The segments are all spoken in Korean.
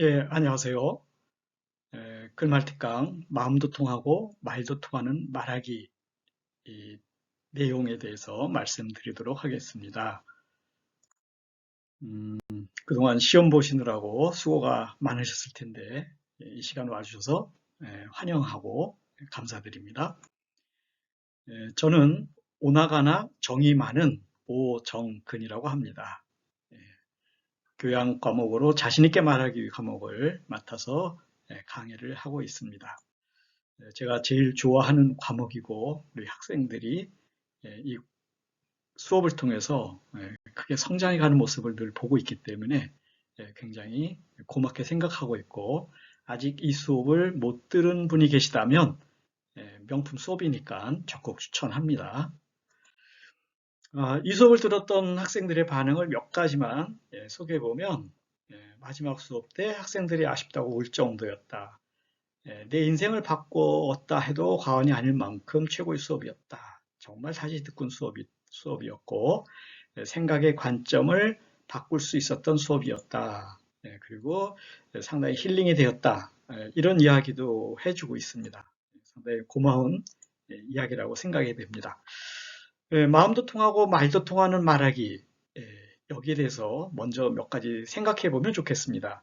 예, 안녕하세요. 글말특강 마음도 통하고 말도 통하는 말하기 이 내용에 대해서 말씀드리도록 하겠습니다. 음, 그동안 시험 보시느라고 수고가 많으셨을 텐데 이 시간 와주셔서 환영하고 감사드립니다. 저는 오나가나 정이 많은 오정근이라고 합니다. 예, 교양 과목으로 자신 있게 말하기 과목을 맡아서 강의를 하고 있습니다. 제가 제일 좋아하는 과목이고 우리 학생들이 이 수업을 통해서 크게 성장해가는 모습을 늘 보고 있기 때문에 굉장히 고맙게 생각하고 있고 아직 이 수업을 못 들은 분이 계시다면 명품 수업이니까 적극 추천합니다. 이 수업을 들었던 학생들의 반응을 몇 가지만 소개해 보면 마지막 수업 때 학생들이 아쉽다고 울 정도였다. 내 인생을 바꾸었다 해도 과언이 아닐 만큼 최고의 수업이었다. 정말 사지특군 수업이었고, 생각의 관점을 바꿀 수 있었던 수업이었다. 그리고 상당히 힐링이 되었다. 이런 이야기도 해주고 있습니다. 상당히 고마운 이야기라고 생각이 됩니다. 마음도 통하고 말도 통하는 말하기. 여기에 대해서 먼저 몇 가지 생각해 보면 좋겠습니다.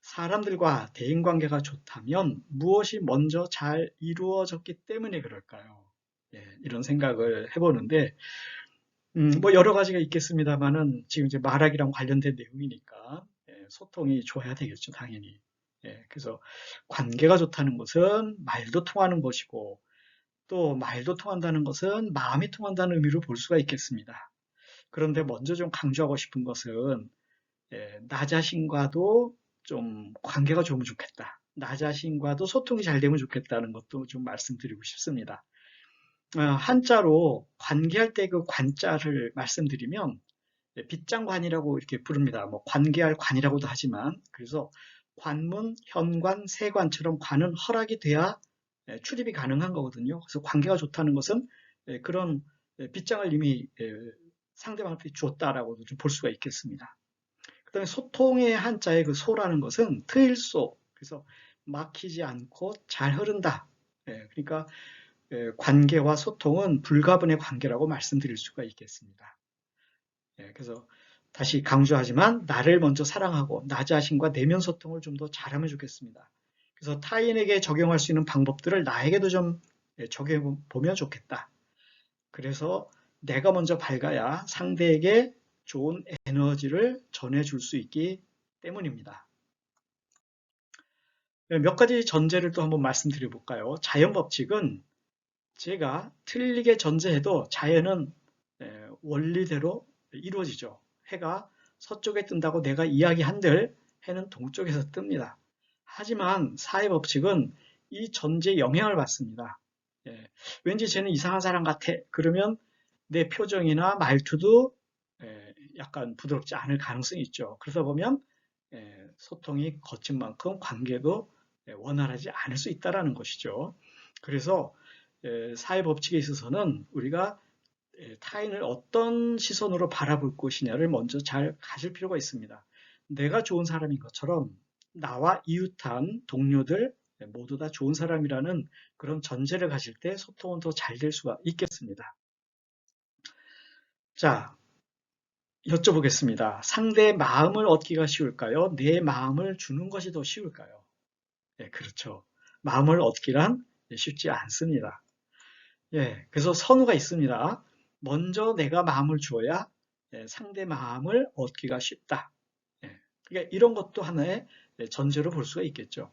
사람들과 대인관계가 좋다면 무엇이 먼저 잘 이루어졌기 때문에 그럴까요? 이런 생각을 해보는데, 뭐 여러 가지가 있겠습니다만은 지금 이제 말하기랑 관련된 내용이니까 소통이 좋아야 되겠죠, 당연히. 그래서 관계가 좋다는 것은 말도 통하는 것이고, 또 말도 통한다는 것은 마음이 통한다는 의미로 볼 수가 있겠습니다. 그런데 먼저 좀 강조하고 싶은 것은 나 자신과도 좀 관계가 좋으면 좋겠다. 나 자신과도 소통이 잘 되면 좋겠다는 것도 좀 말씀드리고 싶습니다. 한자로 관계할 때 그 관자를 말씀드리면 빗장관이라고 이렇게 부릅니다. 뭐 관계할 관이라고도 하지만 그래서 관문, 현관, 세관처럼 관은 허락이 돼야 출입이 가능한 거거든요. 그래서 관계가 좋다는 것은 그런 빗장을 이미 상대방한테 주었다라고도 좀 볼 수가 있겠습니다. 그다음에 소통의 한자의 그 소라는 것은 트일소, 그래서 막히지 않고 잘 흐른다. 그러니까 관계와 소통은 불가분의 관계라고 말씀드릴 수가 있겠습니다. 그래서 다시 강조하지만 나를 먼저 사랑하고 나 자신과 내면 소통을 좀 더 잘하면 좋겠습니다. 그래서 타인에게 적용할 수 있는 방법들을 나에게도 좀 적용해 보면 좋겠다. 그래서 내가 먼저 밝아야 상대에게 좋은 에너지를 전해줄 수 있기 때문입니다. 몇 가지 전제를 또 한번 말씀드려 볼까요? 자연 법칙은 제가 틀리게 전제해도 자연은 원리대로 이루어지죠. 해가 서쪽에 뜬다고 내가 이야기한들 해는 동쪽에서 뜹니다. 하지만 사회 법칙은 이 전제에 영향을 받습니다. 왠지 쟤는 이상한 사람 같아. 그러면 내 표정이나 말투도 약간 부드럽지 않을 가능성이 있죠. 그러다 보면 소통이 거친 만큼 관계도 원활하지 않을 수 있다는 것이죠. 그래서 사회 법칙에 있어서는 우리가 타인을 어떤 시선으로 바라볼 것이냐를 먼저 잘 가질 필요가 있습니다. 내가 좋은 사람인 것처럼 나와 이웃한 동료들 모두 다 좋은 사람이라는 그런 전제를 가질 때 소통은 더 잘 될 수가 있겠습니다. 자, 여쭤보겠습니다. 상대의 마음을 얻기가 쉬울까요? 내 마음을 주는 것이 더 쉬울까요? 그렇죠. 마음을 얻기란 쉽지 않습니다. 그래서 선우가 있습니다. 먼저 내가 마음을 주어야 상대 마음을 얻기가 쉽다. 그러니까 이런 것도 하나의 전제로 볼 수가 있겠죠.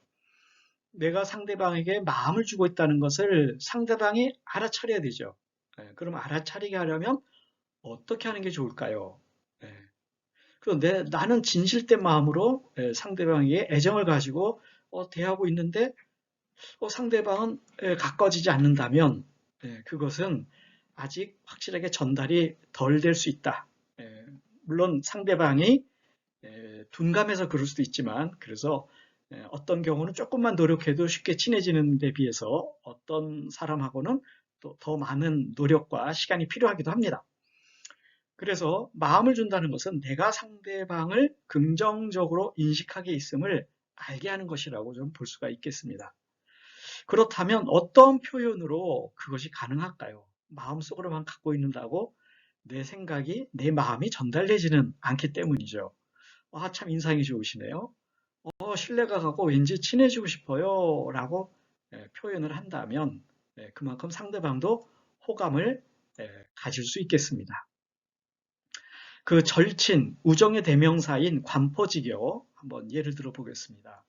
내가 상대방에게 마음을 주고 있다는 것을 상대방이 알아차려야 되죠. 그럼 알아차리게 하려면 어떻게 하는 게 좋을까요? 그런데 나는 진실된 마음으로 상대방에게 애정을 가지고 대하고 있는데 상대방은 가까워지지 않는다면 그것은 아직 확실하게 전달이 덜 될 수 있다. 물론 상대방이 둔감해서 그럴 수도 있지만 그래서 어떤 경우는 조금만 노력해도 쉽게 친해지는 데 비해서 어떤 사람하고는 또 더 많은 노력과 시간이 필요하기도 합니다. 그래서 마음을 준다는 것은 내가 상대방을 긍정적으로 인식하게 있음을 알게 하는 것이라고 좀 볼 수가 있겠습니다. 그렇다면 어떤 표현으로 그것이 가능할까요? 마음속으로만 갖고 있는다고 내 생각이, 내 마음이 전달되지는 않기 때문이죠. 아, 참 인상이 좋으시네요. 신뢰가 가고 왠지 친해지고 싶어요. 라고 표현을 한다면 그만큼 상대방도 호감을 가질 수 있겠습니다. 그 절친, 우정의 대명사인 관포지교 한번 예를 들어 보겠습니다.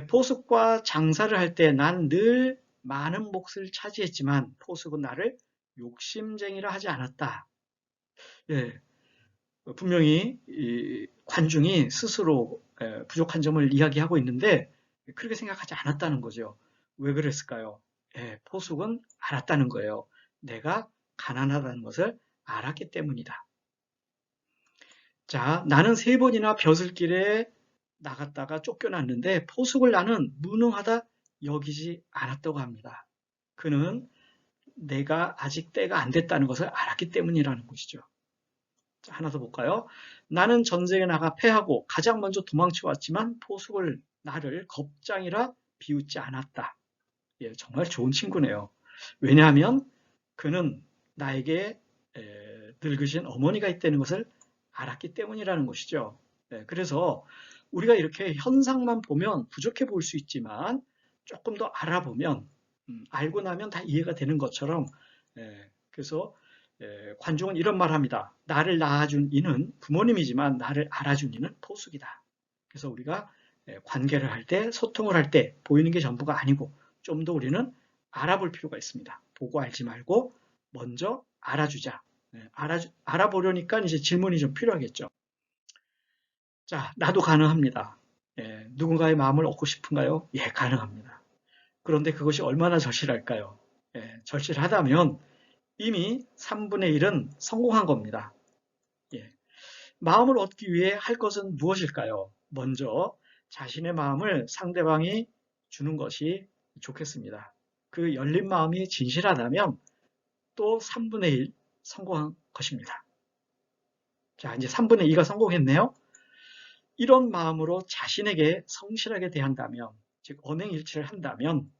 포숙과 장사를 할 때 난 늘 많은 몫을 차지했지만 포숙은 나를 욕심쟁이라 하지 않았다. 예, 분명히 관중이 스스로 부족한 점을 이야기하고 있는데 그렇게 생각하지 않았다는 거죠. 왜 그랬을까요? 포숙은 알았다는 거예요. 내가 가난하다는 것을 알았기 때문이다. 자, 나는 3번이나 벼슬길에 나갔다가 쫓겨났는데 포숙을 나는 무능하다 여기지 않았다고 합니다. 그는 내가 아직 때가 안 됐다는 것을 알았기 때문이라는 것이죠. 자, 하나 더 볼까요? 나는 전쟁에 나가 패하고 가장 먼저 도망쳐 왔지만 포숙을 나를 겁장이라 비웃지 않았다. 예, 정말 좋은 친구네요. 왜냐하면 그는 나에게 늙으신 어머니가 있다는 것을 알았기 때문이라는 것이죠. 그래서 우리가 이렇게 현상만 보면 부족해 보일 수 있지만 조금 더 알아보면 알고 나면 다 이해가 되는 것처럼 그래서 관중은 이런 말 합니다. 나를 낳아준 이는 부모님이지만 나를 알아준 이는 포숙이다. 그래서 우리가 관계를 할 때, 소통을 할 때 보이는 게 전부가 아니고 좀 더 우리는 알아볼 필요가 있습니다. 보고 알지 말고 먼저 알아주자. 알아보려니까 이제 질문이 좀 필요하겠죠. 자, 나도 가능합니다. 누군가의 마음을 얻고 싶은가요? 예, 가능합니다. 그런데 그것이 얼마나 절실할까요? 절실하다면 이미 3분의 1은 성공한 겁니다. 예, 마음을 얻기 위해 할 것은 무엇일까요? 먼저 자신의 마음을 상대방이 주는 것이 좋겠습니다. 그 열린 마음이 진실하다면 또 3분의 1 성공한 것입니다. 자, 이제 3분의 2가 성공했네요. 이런 마음으로 자신에게 성실하게 대한다면, 즉 언행일치를 한다면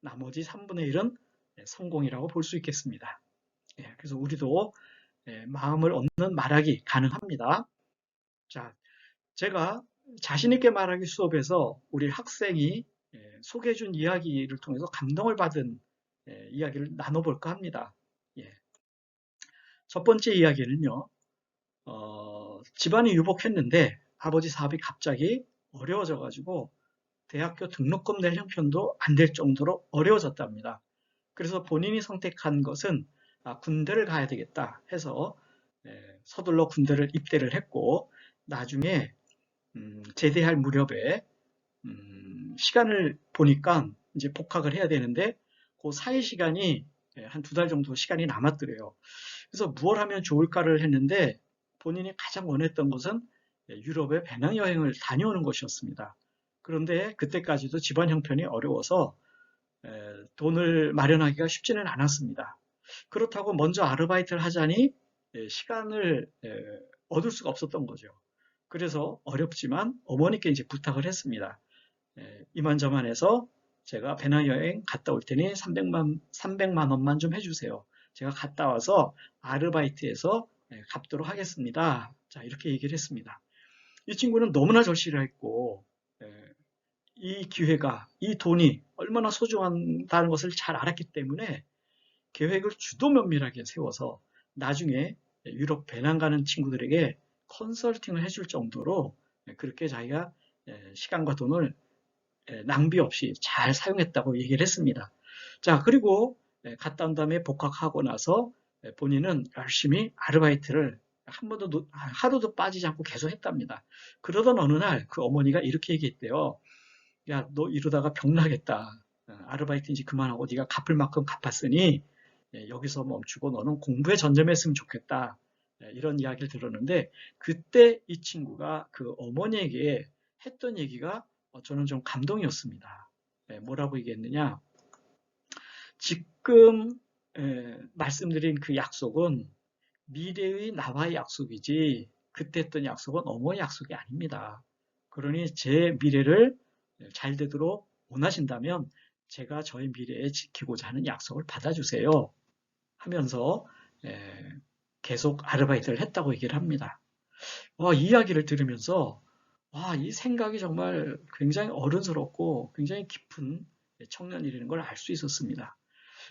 나머지 3분의 1은 성공이라고 볼 수 있겠습니다. 그래서 우리도 마음을 얻는 말하기 가능합니다. 자, 제가 자신있게 말하기 수업에서 우리 학생이 소개해준 이야기를 통해서 감동을 받은 이야기를 나눠볼까 합니다. 첫 번째 이야기는요, 집안이 유복했는데 아버지 사업이 갑자기 어려워져가지고 대학교 등록금 낼 형편도 안 될 정도로 어려워졌답니다. 그래서 본인이 선택한 것은 군대를 가야 되겠다 해서 서둘러 군대를 입대를 했고 나중에 제대할 무렵에 시간을 보니까 이제 복학을 해야 되는데 그 사이 시간이 한 2달 정도 시간이 남았더래요. 그래서 무엇 하면 좋을까를 했는데 본인이 가장 원했던 것은 유럽에 배낭여행을 다녀오는 것이었습니다. 그런데 그때까지도 집안 형편이 어려워서 돈을 마련하기가 쉽지는 않았습니다. 그렇다고 먼저 아르바이트를 하자니 시간을 얻을 수가 없었던 거죠. 그래서 어렵지만 어머니께 이제 부탁을 했습니다. 이만저만 해서 제가 배낭여행 갔다 올 테니 300만 원만 좀 해주세요. 제가 갔다 와서 아르바이트해서 갚도록 하겠습니다. 자, 이렇게 얘기를 했습니다. 이 친구는 너무나 절실했고 이 기회가, 이 돈이 얼마나 소중하다는 것을 잘 알았기 때문에 계획을 주도 면밀하게 세워서 나중에 유럽 배낭 가는 친구들에게 컨설팅을 해줄 정도로 그렇게 자기가 시간과 돈을 낭비 없이 잘 사용했다고 얘기를 했습니다. 자, 그리고 갔다 온 다음에 복학하고 나서 본인은 열심히 아르바이트를 하루도 빠지지 않고 계속 했답니다. 그러던 어느 날 그 어머니가 이렇게 얘기했대요. 야, 너 이러다가 병나겠다. 아르바이트 이제 그만하고 네가 갚을 만큼 갚았으니 여기서 멈추고 너는 공부에 전념했으면 좋겠다. 이런 이야기를 들었는데 그때 이 친구가 그 어머니에게 했던 얘기가 저는 좀 감동이었습니다. 뭐라고 얘기했느냐? 지금 말씀드린 그 약속은 미래의 나와의 약속이지 그때 했던 약속은 어머니 약속이 아닙니다. 그러니 제 미래를 잘 되도록 원하신다면 제가 저의 미래에 지키고자 하는 약속을 받아주세요 하면서 계속 아르바이트를 했다고 얘기를 합니다. 이 이야기를 들으면서 이 생각이 정말 굉장히 어른스럽고 굉장히 깊은 청년이라는 걸 알 수 있었습니다.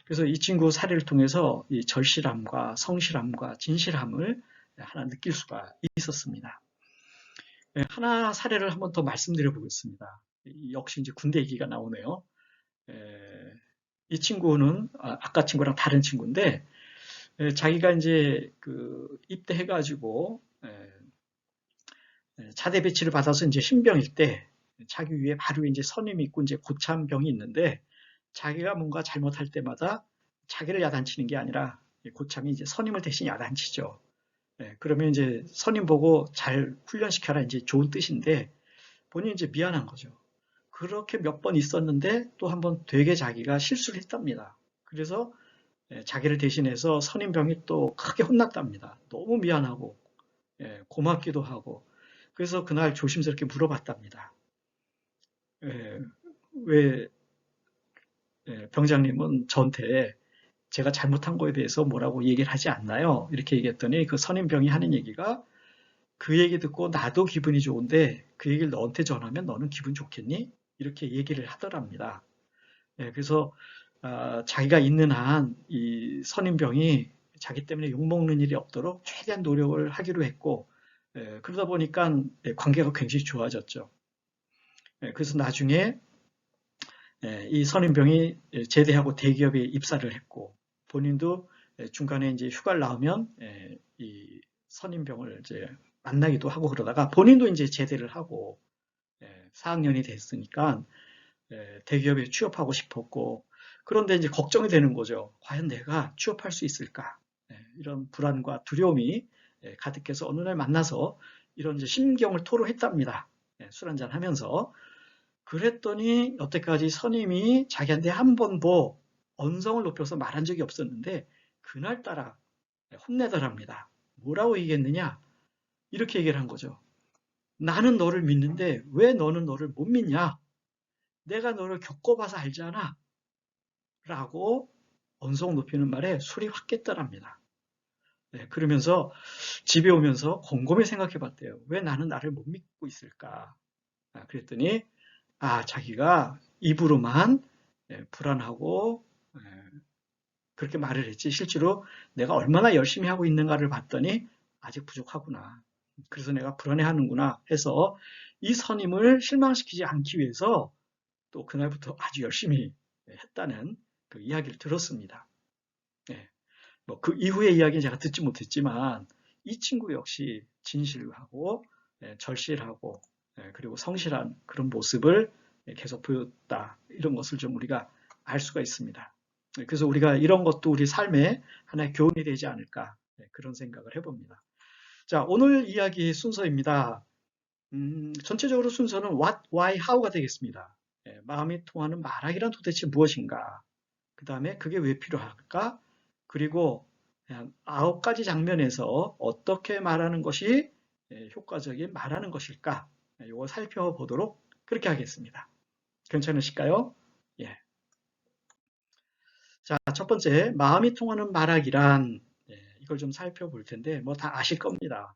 그래서 이 친구 사례를 통해서 이 절실함과 성실함과 진실함을 하나 느낄 수가 있었습니다. 하나 사례를 한번 더 말씀드려 보겠습니다. 역시 이제 군대 얘기가 나오네요. 이 친구는 아까 친구랑 다른 친구인데 자기가 이제 입대해가지고 자대 배치를 받아서 이제 신병일 때 자기 위에 바로 이제 선임이 있고 이제 고참병이 있는데 자기가 뭔가 잘못할 때마다 자기를 야단치는 게 아니라 고참이 이제 선임을 대신 야단치죠. 그러면 이제 선임 보고 잘 훈련시켜라 이제 좋은 뜻인데 본인이 이제 미안한 거죠. 그렇게 몇 번 있었는데 또 한 번 되게 자기가 실수를 했답니다. 그래서 자기를 대신해서 선임병이 또 크게 혼났답니다. 너무 미안하고 고맙기도 하고 그래서 그날 조심스럽게 물어봤답니다. 왜 병장님은 저한테 제가 잘못한 거에 대해서 뭐라고 얘기를 하지 않나요? 이렇게 얘기했더니 그 선임병이 하는 얘기가 그 얘기 듣고 나도 기분이 좋은데 그 얘기를 너한테 전하면 너는 기분 좋겠니? 이렇게 얘기를 하더랍니다. 그래서 자기가 있는 한 이 선임병이 자기 때문에 욕먹는 일이 없도록 최대한 노력을 하기로 했고 그러다 보니까 관계가 굉장히 좋아졌죠. 그래서 나중에 이 선임병이 제대하고 대기업에 입사를 했고 본인도 중간에 이제 휴가를 나오면 이 선임병을 이제 만나기도 하고 그러다가 본인도 이제 제대를 하고 4학년이 됐으니까 대기업에 취업하고 싶었고 그런데 이제 걱정이 되는 거죠. 과연 내가 취업할 수 있을까? 이런 불안과 두려움이 가득해서 어느 날 만나서 이런 이제 심경을 토로했답니다. 술 한잔 하면서. 그랬더니 여태까지 선임이 자기한테 한 번도 언성을 높여서 말한 적이 없었는데 그날따라 혼내더랍니다. 뭐라고 얘기했느냐? 이렇게 얘기를 한 거죠. 나는 너를 믿는데 왜 너는 너를 못 믿냐? 내가 너를 겪어봐서 알잖아. 라고 언성 높이는 말에 술이 확 깼더랍니다. 그러면서 집에 오면서 곰곰이 생각해 봤대요. 왜 나는 나를 못 믿고 있을까? 그랬더니 자기가 입으로만 불안하고 그렇게 말을 했지 실제로 내가 얼마나 열심히 하고 있는가를 봤더니 아직 부족하구나. 그래서 내가 불안해하는구나 해서 이 선임을 실망시키지 않기 위해서 또 그날부터 아주 열심히 했다는 그 이야기를 들었습니다. 그 이후의 이야기는 제가 듣지 못했지만 이 친구 역시 진실하고 절실하고 그리고 성실한 그런 모습을 계속 보였다. 이런 것을 좀 우리가 알 수가 있습니다. 그래서 우리가 이런 것도 우리 삶에 하나의 교훈이 되지 않을까 그런 생각을 해봅니다. 자, 오늘 이야기 순서입니다. 전체적으로 순서는 what, why, how가 되겠습니다. 마음이 통하는 말하기란 도대체 무엇인가? 그 다음에 그게 왜 필요할까? 그리고 9가지 장면에서 어떻게 말하는 것이 효과적인 말하는 것일까? 이걸 살펴보도록 그렇게 하겠습니다. 괜찮으실까요? 예. 자, 첫 번째, 마음이 통하는 말하기란 이걸 좀 살펴볼 텐데 뭐 다 아실 겁니다.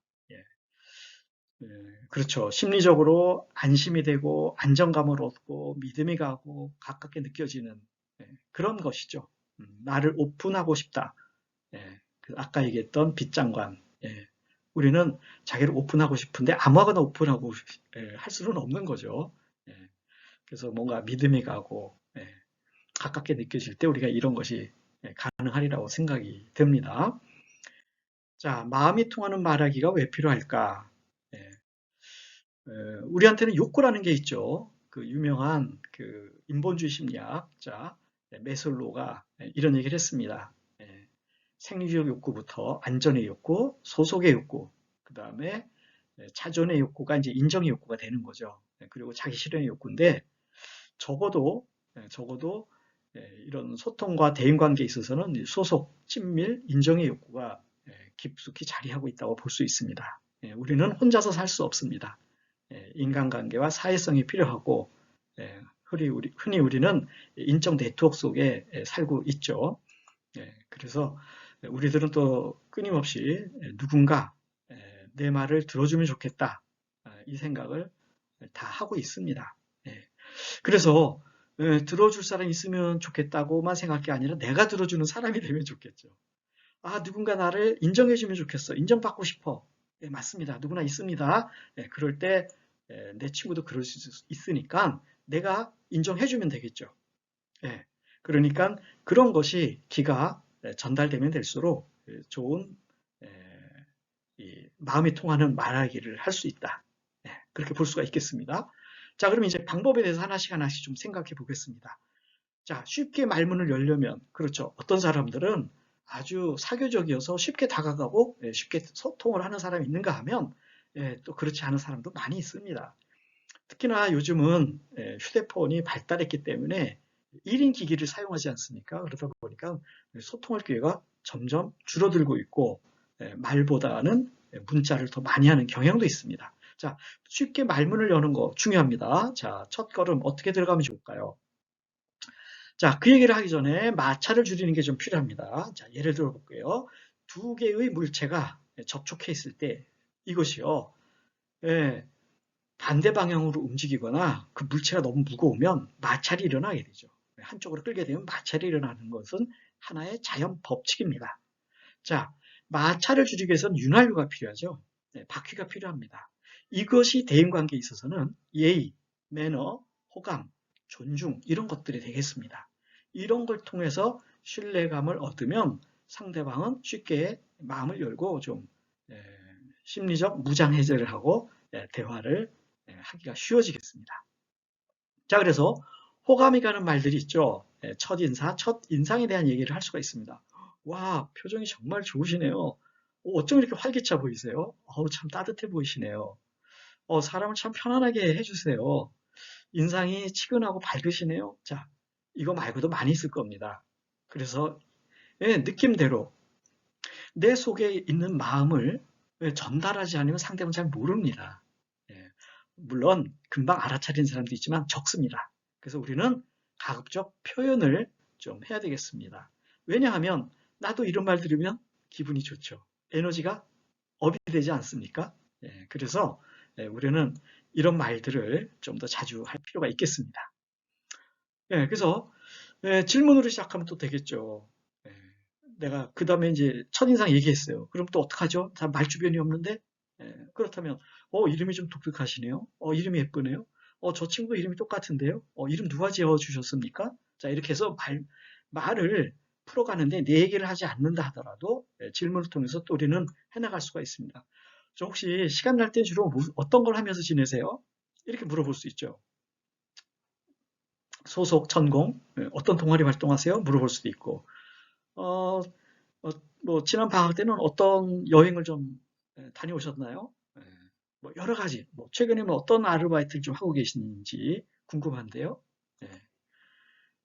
그렇죠. 심리적으로 안심이 되고 안정감을 얻고 믿음이 가고 가깝게 느껴지는 그런 것이죠. 나를 오픈하고 싶다. 아까 얘기했던 빗장관. 우리는 자기를 오픈하고 싶은데 아무거나 오픈하고 할 수는 없는 거죠. 그래서 뭔가 믿음이 가고 가깝게 느껴질 때 우리가 이런 것이 가능하리라고 생각이 듭니다. 자, 마음이 통하는 말하기가 왜 필요할까? 우리한테는 욕구라는 게 있죠. 그 유명한 그 인본주의 심리학자 메슬로가 이런 얘기를 했습니다. 생리적 욕구부터 안전의 욕구, 소속의 욕구, 그 다음에 자존의 욕구가 이제 인정의 욕구가 되는 거죠. 그리고 자기 실현의 욕구인데 적어도 이런 소통과 대인 관계에 있어서는 소속, 친밀, 인정의 욕구가 깊숙이 자리하고 있다고 볼 수 있습니다. 우리는 혼자서 살 수 없습니다. 인간관계와 사회성이 필요하고 흔히 우리는 인적 네트워크 속에 살고 있죠. 그래서 우리들은 또 끊임없이 누군가 내 말을 들어주면 좋겠다 이 생각을 다 하고 있습니다. 그래서 들어줄 사람이 있으면 좋겠다고만 생각할 게 아니라 내가 들어주는 사람이 되면 좋겠죠. 아, 누군가 나를 인정해주면 좋겠어. 인정받고 싶어. 맞습니다. 누구나 있습니다. 그럴 때 내 친구도 그럴 수 있으니까 내가 인정해주면 되겠죠. 그러니까 그런 것이 기가 전달되면 될수록 좋은 마음이 통하는 말하기를 할 수 있다. 그렇게 볼 수가 있겠습니다. 자, 그럼 이제 방법에 대해서 하나씩 좀 생각해 보겠습니다. 자, 쉽게 말문을 열려면, 그렇죠. 어떤 사람들은 아주 사교적이어서 쉽게 다가가고 쉽게 소통을 하는 사람이 있는가 하면 또 그렇지 않은 사람도 많이 있습니다. 특히나 요즘은 휴대폰이 발달했기 때문에 1인 기기를 사용하지 않습니까? 그러다 보니까 소통할 기회가 점점 줄어들고 있고 말보다는 문자를 더 많이 하는 경향도 있습니다. 자, 쉽게 말문을 여는 거 중요합니다. 자, 첫 걸음 어떻게 들어가면 좋을까요? 자, 그 얘기를 하기 전에 마찰을 줄이는 게 좀 필요합니다. 자, 예를 들어 볼게요. 두 개의 물체가 접촉해 있을 때 이것이요. 반대 방향으로 움직이거나 그 물체가 너무 무거우면 마찰이 일어나게 되죠. 한쪽으로 끌게 되면 마찰이 일어나는 것은 하나의 자연 법칙입니다. 자, 마찰을 줄이기 위해서는 윤활유가 필요하죠. 바퀴가 필요합니다. 이것이 대인관계에 있어서는 예의, 매너, 호감, 존중 이런 것들이 되겠습니다. 이런 걸 통해서 신뢰감을 얻으면 상대방은 쉽게 마음을 열고 좀 심리적 무장해제를 하고 대화를 하기가 쉬워지겠습니다. 자, 그래서 호감이 가는 말들이 있죠. 첫인사, 첫인상에 대한 얘기를 할 수가 있습니다. 와, 표정이 정말 좋으시네요. 어쩜 이렇게 활기차 보이세요? 참 따뜻해 보이시네요. 사람을 참 편안하게 해주세요. 인상이 치근하고 밝으시네요. 자, 이거 말고도 많이 있을 겁니다. 그래서 느낌대로 내 속에 있는 마음을 전달하지 않으면 상대방은 잘 모릅니다. 물론 금방 알아차리는 사람도 있지만 적습니다. 그래서 우리는 가급적 표현을 좀 해야 되겠습니다. 왜냐하면 나도 이런 말 들으면 기분이 좋죠. 에너지가 업이 되지 않습니까? 그래서 우리는 이런 말들을 좀 더 자주 할 필요가 있겠습니다. 그래서 질문으로 시작하면 또 되겠죠. 내가 그 다음에 이제 첫인상 얘기했어요. 그럼 또 어떡하죠? 다 말주변이 없는데? 그렇다면, 이름이 좀 독특하시네요. 이름이 예쁘네요. 저 친구도 이름이 똑같은데요. 이름 누가 지어주셨습니까? 자, 이렇게 해서 말을 풀어가는데 내 얘기를 하지 않는다 하더라도 질문을 통해서 또 우리는 해나갈 수가 있습니다. 저 혹시 시간 날 때 주로 어떤 걸 하면서 지내세요? 이렇게 물어볼 수 있죠. 소속, 전공, 어떤 동아리 활동하세요? 물어볼 수도 있고, 어, 뭐 지난 방학 때는 어떤 여행을 좀 다녀오셨나요? 뭐 여러 가지, 뭐 최근에 뭐 어떤 아르바이트를 좀 하고 계신지 궁금한데요.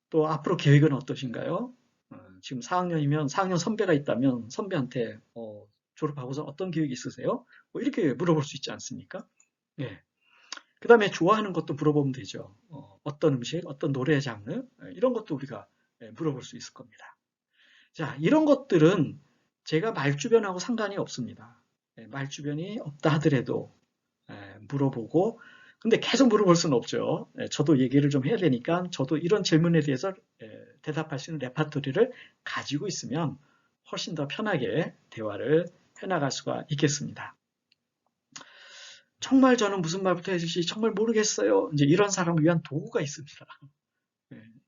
또 앞으로 계획은 어떠신가요? 지금 4학년이면 4학년 선배가 있다면 선배한테 졸업하고서 어떤 계획이 있으세요? 뭐 이렇게 물어볼 수 있지 않습니까? 예. 그 다음에 좋아하는 것도 물어보면 되죠. 어떤 음식, 어떤 노래 장르 이런 것도 우리가 물어볼 수 있을 겁니다. 자, 이런 것들은 제가 말주변하고 상관이 없습니다. 말주변이 없다 하더라도 물어보고, 근데 계속 물어볼 수는 없죠. 저도 얘기를 좀 해야 되니까 저도 이런 질문에 대해서 대답할 수 있는 레파토리를 가지고 있으면 훨씬 더 편하게 대화를 해나갈 수가 있겠습니다. 정말 저는 무슨 말부터 해야 될지 정말 모르겠어요. 이제 이런 사람을 위한 도구가 있습니다.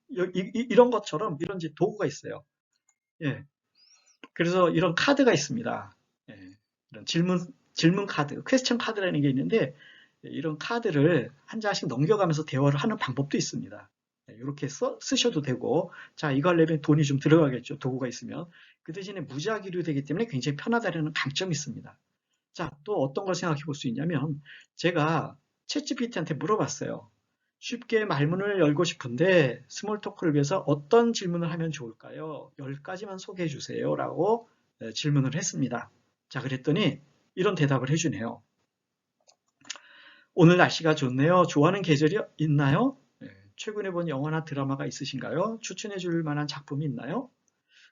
이런 것처럼 이런 이제 도구가 있어요. 예. 그래서 이런 카드가 있습니다. 이런 질문 카드, 퀘스천 카드라는 게 있는데 이런 카드를 한 장씩 넘겨가면서 대화를 하는 방법도 있습니다. 이렇게 쓰셔도 되고, 자, 이거 하려면 돈이 좀 들어가겠죠. 도구가 있으면. 그 대신에 무작위로 되기 때문에 굉장히 편하다는 장점이 있습니다. 자, 또 어떤 걸 생각해 볼 수 있냐면, 제가 챗GPT한테 물어봤어요. 쉽게 말문을 열고 싶은데 스몰 토크를 위해서 어떤 질문을 하면 좋을까요? 10가지만 소개해 주세요. 라고 질문을 했습니다. 자, 그랬더니 이런 대답을 해주네요. 오늘 날씨가 좋네요. 좋아하는 계절이 있나요? 최근에 본 영화나 드라마가 있으신가요? 추천해 줄 만한 작품이 있나요?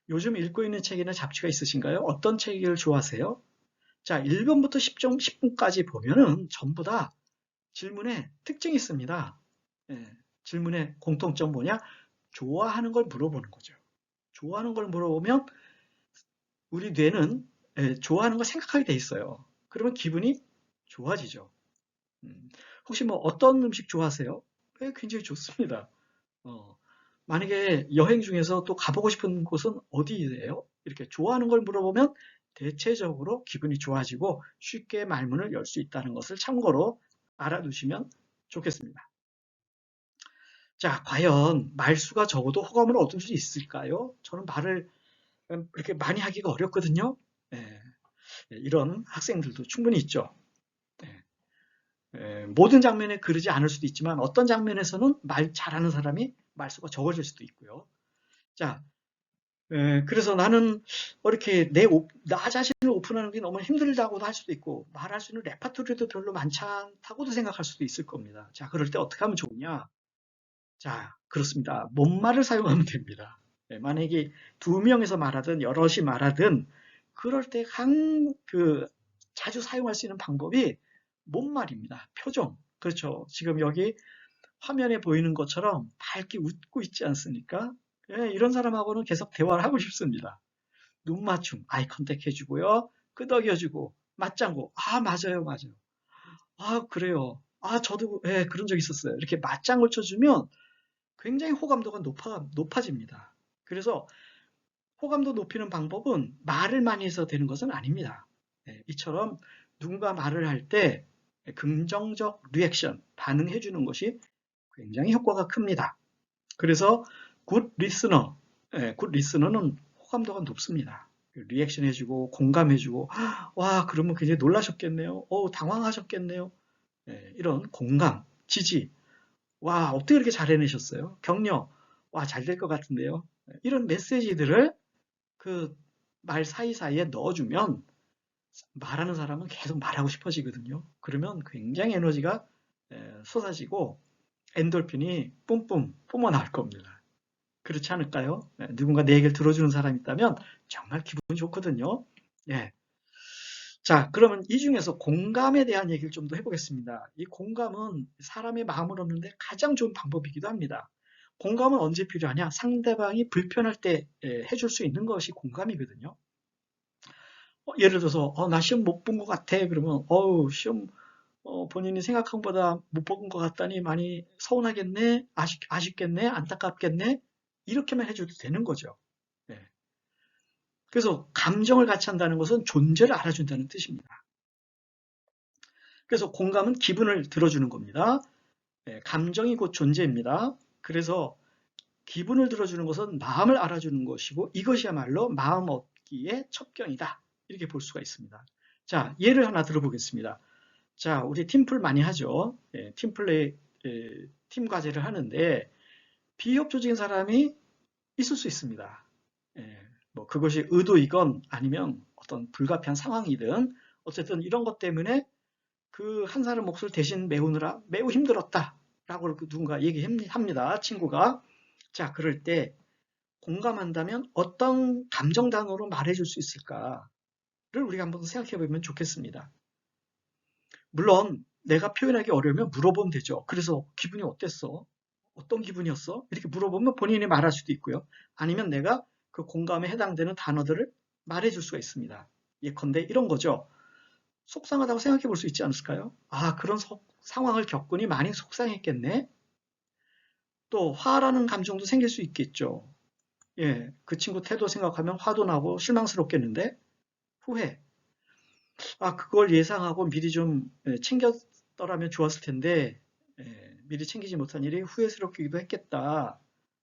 요즘 읽고 있는 책이나 잡지가 있으신가요? 어떤 책을 좋아하세요? 자, 1번부터 10분까지 보면은 전부 다 질문에 특징이 있습니다. 질문의 공통점 뭐냐? 좋아하는 걸 물어보는 거죠. 좋아하는 걸 물어보면 우리 뇌는 좋아하는 걸 생각하게 돼 있어요. 그러면 기분이 좋아지죠. 혹시 뭐 어떤 음식 좋아하세요? 굉장히 좋습니다. 어, 만약에 여행 중에서 또 가보고 싶은 곳은 어디예요? 이렇게 좋아하는 걸 물어보면 대체적으로 기분이 좋아지고 쉽게 말문을 열 수 있다는 것을 참고로 알아두시면 좋겠습니다. 자, 과연 말수가 적어도 호감을 얻을 수 있을까요? 저는 말을 이렇게 많이 하기가 어렵거든요. 예, 이런 학생들도 충분히 있죠. 모든 장면에 그러지 않을 수도 있지만 어떤 장면에서는 말 잘하는 사람이 말수가 적어질 수도 있고요. 자, 그래서 나는 이렇게 나 자신을 오픈하는 게 너무 힘들다고도 할 수도 있고 말할 수 있는 레파토리도 별로 많지 않다고도 생각할 수도 있을 겁니다. 자, 그럴 때 어떻게 하면 좋으냐? 자, 그렇습니다. 못말을 사용하면 됩니다. 만약에 두 명이서 말하든 여럿이 말하든 그럴 때 자주 사용할 수 있는 방법이 못말입니다. 표정. 그렇죠. 지금 여기 화면에 보이는 것처럼 밝게 웃고 있지 않습니까? 이런 사람하고는 계속 대화를 하고 싶습니다. 눈 맞춤, 아이 컨택 해주고요. 끄덕여주고, 맞장구. 아, 맞아요, 맞아요. 아, 그래요. 아, 저도, 그런 적 있었어요. 이렇게 맞장구 쳐주면 굉장히 호감도가 높아집니다. 그래서 호감도 높이는 방법은 말을 많이 해서 되는 것은 아닙니다. 이처럼 누군가 말을 할 때 긍정적 리액션, 반응해 주는 것이 굉장히 효과가 큽니다. 그래서 굿 리스너, 굿 리스너는 호감도가 높습니다. 리액션 해주고 공감해 주고 와 그러면 굉장히 놀라셨겠네요. 당황하셨겠네요. 이런 공감, 지지, 와 어떻게 이렇게 잘 해내셨어요? 격려, 와 잘 될 것 같은데요. 이런 메시지들을 그 말 사이사이에 넣어주면 말하는 사람은 계속 말하고 싶어지거든요. 그러면 굉장히 에너지가 쏟아지고 엔돌핀이 뿜뿜 뿜어나올 겁니다. 그렇지 않을까요? 누군가 내 얘기를 들어주는 사람이 있다면 정말 기분이 좋거든요. 예. 자, 그러면 이 중에서 공감에 대한 얘기를 좀 더 해보겠습니다. 이 공감은 사람의 마음을 얻는데 가장 좋은 방법이기도 합니다. 공감은 언제 필요하냐? 상대방이 불편할 때 해줄 수 있는 것이 공감이거든요. 예를 들어서 나 시험 못 본 것 같아. 그러면 시험 본인이 생각한 것보다 못 본 것 같다니 많이 서운하겠네, 아쉽겠네, 안타깝겠네, 이렇게만 해줘도 되는 거죠. 네. 그래서 감정을 같이 한다는 것은 존재를 알아준다는 뜻입니다. 그래서 공감은 기분을 들어주는 겁니다. 네, 감정이 곧 존재입니다. 그래서 기분을 들어주는 것은 마음을 알아주는 것이고 이것이야말로 마음 얻기의 첩경이다. 이렇게 볼 수가 있습니다. 자, 예를 하나 들어보겠습니다. 자, 우리 팀플 많이 하죠. 팀플레이, 팀 과제를 하는데 비협조적인 사람이 있을 수 있습니다. 뭐 그것이 의도이건 아니면 어떤 불가피한 상황이든 어쨌든 이런 것 때문에 그 한 사람 몫을 대신 메우느라 매우 힘들었다라고 누군가 얘기합니다. 친구가. 자, 그럴 때 공감한다면 어떤 감정 단어로 말해줄 수 있을까를 우리가 한번 생각해 보면 좋겠습니다. 물론 내가 표현하기 어려우면 물어보면 되죠. 그래서 기분이 어땠어? 어떤 기분이었어? 이렇게 물어보면 본인이 말할 수도 있고요. 아니면 내가 그 공감에 해당되는 단어들을 말해줄 수가 있습니다. 예컨대 이런 거죠. 속상하다고 생각해 볼 수 있지 않을까요? 아, 그런 상황을 겪으니 많이 속상했겠네. 또 화라는 감정도 생길 수 있겠죠. 예, 그 친구 태도 생각하면 화도 나고 실망스럽겠는데 후회. 아, 그걸 예상하고 미리 좀 챙겼더라면 좋았을 텐데 미리 챙기지 못한 일이 후회스럽기도 했겠다.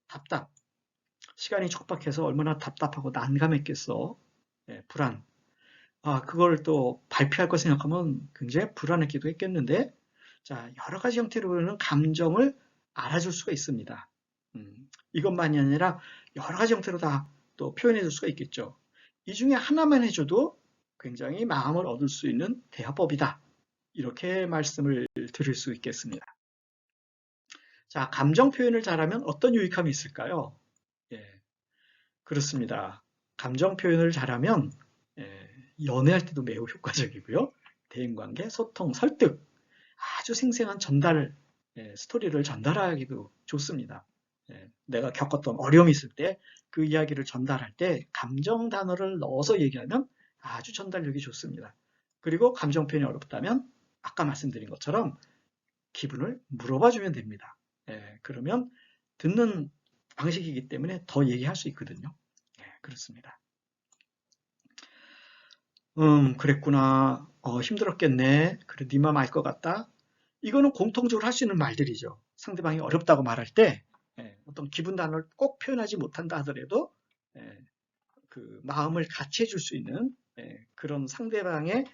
답답. 시간이 촉박해서 얼마나 답답하고 난감했겠어. 불안. 아, 그걸 또 발표할 거 생각하면 굉장히 불안했기도 했겠는데, 자, 여러 가지 형태로는 감정을 알아줄 수가 있습니다. 이것만이 아니라 여러 가지 형태로 다 또 표현해 줄 수가 있겠죠. 이 중에 하나만 해줘도 굉장히 마음을 얻을 수 있는 대화법이다. 이렇게 말씀을 드릴 수 있겠습니다. 자, 감정 표현을 잘하면 어떤 유익함이 있을까요? 예, 그렇습니다. 감정 표현을 잘하면 예, 연애할 때도 매우 효과적이고요. 대인관계, 소통, 설득, 아주 생생한 전달, 스토리를 전달하기도 좋습니다. 내가 겪었던 어려움이 있을 때 그 이야기를 전달할 때 감정 단어를 넣어서 얘기하면 아주 전달력이 좋습니다. 그리고 감정 표현이 어렵다면 아까 말씀드린 것처럼 기분을 물어봐 주면 됩니다. 그러면 듣는 방식이기 때문에 더 얘기할 수 있거든요. 그렇습니다. 그랬구나. 힘들었겠네. 그래, 네 맘 알 것 같다. 이거는 공통적으로 할 수 있는 말들이죠. 상대방이 어렵다고 말할 때 어떤 기분 단어를 꼭 표현하지 못한다 하더라도 그 마음을 같이 해줄 수 있는 그런 상대방의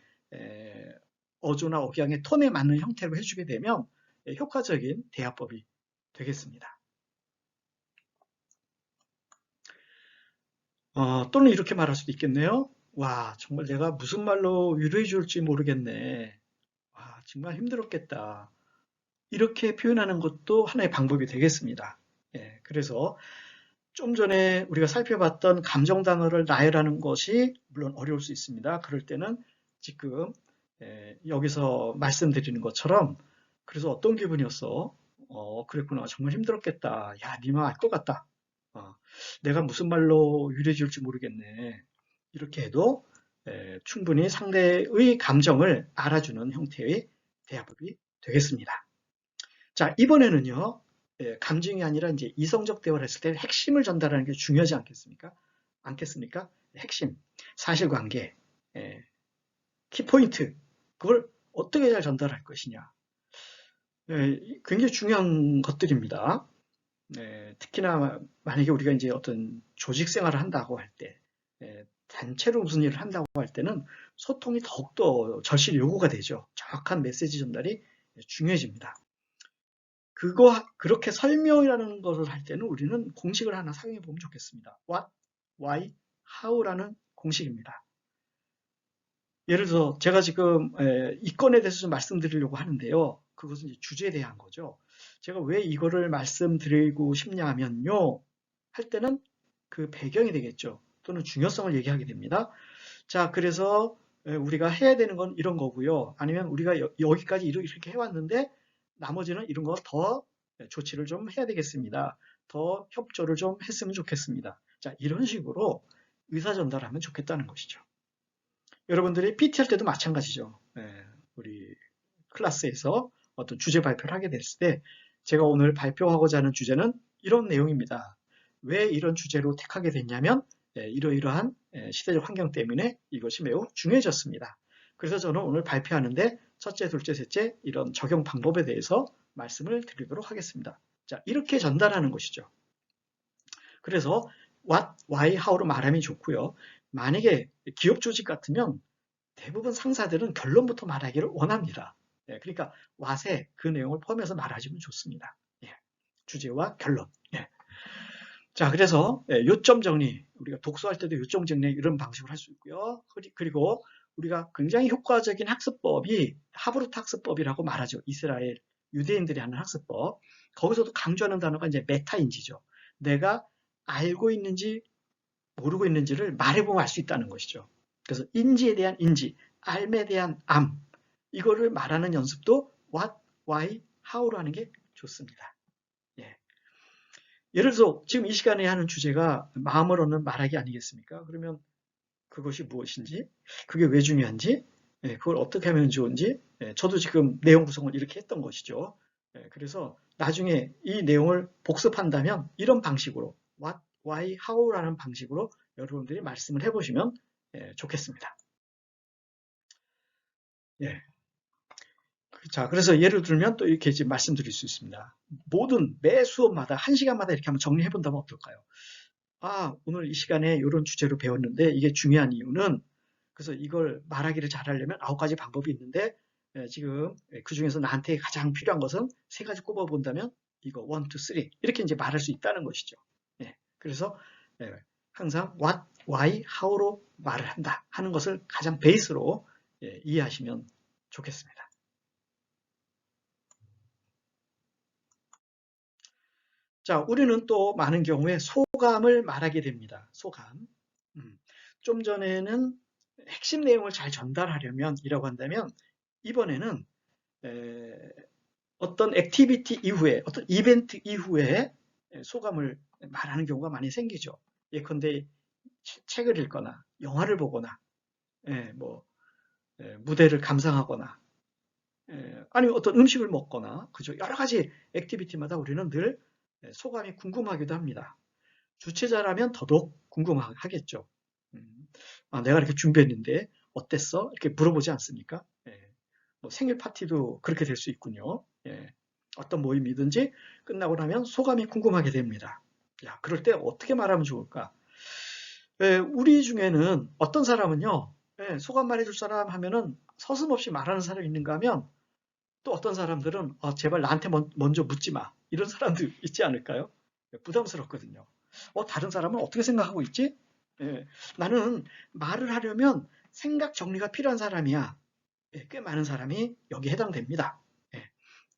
어조나 억양의 톤에 맞는 형태로 해주게 되면 효과적인 대화법이 되겠습니다. 또는 이렇게 말할 수도 있겠네요. 와, 정말 내가 무슨 말로 위로해 줄지 모르겠네. 와, 정말 힘들었겠다. 이렇게 표현하는 것도 하나의 방법이 되겠습니다. 그래서 좀 전에 우리가 살펴봤던 감정 단어를 나열하는 것이 물론 어려울 수 있습니다. 그럴 때는 지금 여기서 말씀드리는 것처럼 그래서 어떤 기분이었어? 그랬구나. 정말 힘들었겠다. 야, 네 말 알 것 같다. 어, 내가 무슨 말로 위로해 줄지 모르겠네. 이렇게 해도 충분히 상대의 감정을 알아주는 형태의 대화법이 되겠습니다. 자, 이번에는요. 감정이 아니라 이제 이성적 대화를 했을 때 핵심을 전달하는 게 중요하지 않겠습니까? 핵심, 사실관계, 키포인트, 그걸 어떻게 잘 전달할 것이냐. 굉장히 중요한 것들입니다. 특히나 만약에 우리가 이제 어떤 조직 생활을 한다고 할 때, 단체로 무슨 일을 한다고 할 때는 소통이 더욱더 절실히 요구가 되죠. 정확한 메시지 전달이 중요해집니다. 그렇게 설명이라는 것을 할 때는 우리는 공식을 하나 사용해 보면 좋겠습니다. What, why, how라는 공식입니다. 예를 들어서 제가 지금 이 건에 대해서 좀 말씀드리려고 하는데요. 그것은 이제 주제에 대한 거죠. 제가 왜 이거를 말씀드리고 싶냐 하면요. 할 때는 그 배경이 되겠죠. 또는 중요성을 얘기하게 됩니다. 자, 그래서 우리가 해야 되는 건 이런 거고요. 아니면 우리가 여기까지 이렇게 해왔는데 나머지는 이런 거 더 조치를 좀 해야 되겠습니다. 더 협조를 좀 했으면 좋겠습니다. 자, 이런 식으로 의사 전달하면 좋겠다는 것이죠. 여러분들이 PT 할 때도 마찬가지죠. 우리 클래스에서 어떤 주제 발표를 하게 됐을 때 제가 오늘 발표하고자 하는 주제는 이런 내용입니다. 왜 이런 주제로 택하게 됐냐면 이러이러한 시대적 환경 때문에 이것이 매우 중요해졌습니다. 그래서 저는 오늘 발표하는데 첫째, 둘째, 셋째 이런 적용 방법에 대해서 말씀을 드리도록 하겠습니다. 자, 이렇게 전달하는 것이죠. 그래서 what, why, how로 말하면 좋고요. 만약에 기업 조직 같으면 대부분 상사들은 결론부터 말하기를 원합니다. 그러니까 what에 그 내용을 포함해서 말하시면 좋습니다. 주제와 결론. 자, 그래서 요점 정리, 우리가 독서할 때도 요점 정리 이런 방식으로 할 수 있고요. 그리고 우리가 굉장히 효과적인 학습법이 하브루트 학습법이라고 말하죠. 이스라엘 유대인들이 하는 학습법. 거기서도 강조하는 단어가 이제 메타인지죠. 내가 알고 있는지 모르고 있는지를 말해보면 알 수 있다는 것이죠. 그래서 인지에 대한 인지, 암에 대한 암, 이거를 말하는 연습도 what, why, how로 하는 게 좋습니다. 예를 들어서 지금 이 시간에 하는 주제가 마음을 얻는 말하기 아니겠습니까? 그러면 그것이 무엇인지, 그게 왜 중요한지, 그걸 어떻게 하면 좋은지, 저도 지금 내용 구성을 이렇게 했던 것이죠. 그래서 나중에 이 내용을 복습한다면 이런 방식으로 what, why, how라는 방식으로 여러분들이 말씀을 해보시면 좋겠습니다. 자, 그래서 예를 들면 또 이렇게 이제 말씀드릴 수 있습니다. 매 수업마다 1시간마다 이렇게 한번 정리해 본다면 어떨까요? 오늘 이 시간에 이런 주제로 배웠는데 이게 중요한 이유는 그래서 이걸 말하기를 잘하려면 9가지 방법이 있는데 지금 그 중에서 나한테 가장 필요한 것은 3가지 꼽아본다면 이거 1, 2, 3 이렇게 이제 말할 수 있다는 것이죠. 그래서 항상 what, why, how로 말을 한다 하는 것을 가장 베이스로 이해하시면 좋겠습니다. 자, 우리는 또 많은 경우에 소감을 말하게 됩니다. 소감. 좀 전에는 핵심 내용을 잘 전달하려면 이라고 한다면 이번에는 어떤 액티비티 이후에 어떤 이벤트 이후에 소감을 말하는 경우가 많이 생기죠. 예컨대 책을 읽거나 영화를 보거나 뭐 무대를 감상하거나 아니면 어떤 음식을 먹거나 그죠. 여러 가지 액티비티마다 우리는 늘 소감이 궁금하기도 합니다. 주최자라면 더더욱 궁금하겠죠. 내가 이렇게 준비했는데 어땠어? 이렇게 물어보지 않습니까? 뭐 생일 파티도 그렇게 될 수 있군요. 어떤 모임이든지 끝나고 나면 소감이 궁금하게 됩니다. 야, 그럴 때 어떻게 말하면 좋을까? 우리 중에는 어떤 사람은요, 소감 말해줄 사람 하면은 서슴없이 말하는 사람이 있는가 하면 또 어떤 사람들은 제발 나한테 먼저 묻지 마. 이런 사람도 있지 않을까요? 부담스럽거든요. 다른 사람은 어떻게 생각하고 있지? 나는 말을 하려면 생각 정리가 필요한 사람이야. 꽤 많은 사람이 여기에 해당됩니다.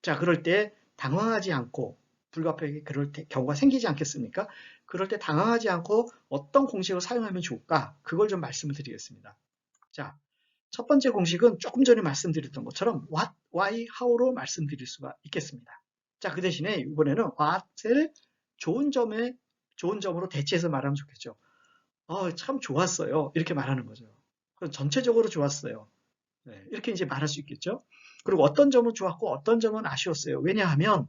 자, 그럴 때 당황하지 않고 불가피하게 그럴 때 경우가 생기지 않겠습니까? 그럴 때 당황하지 않고 어떤 공식을 사용하면 좋을까? 그걸 좀 말씀을 드리겠습니다. 자, 첫 번째 공식은 조금 전에 말씀드렸던 것처럼 what, why, how로 말씀드릴 수가 있겠습니다. 자, 그 대신에 이번에는 what을 좋은 점으로 대체해서 말하면 좋겠죠. 참 좋았어요. 이렇게 말하는 거죠. 전체적으로 좋았어요. 이렇게 이제 말할 수 있겠죠. 그리고 어떤 점은 좋았고 어떤 점은 아쉬웠어요. 왜냐하면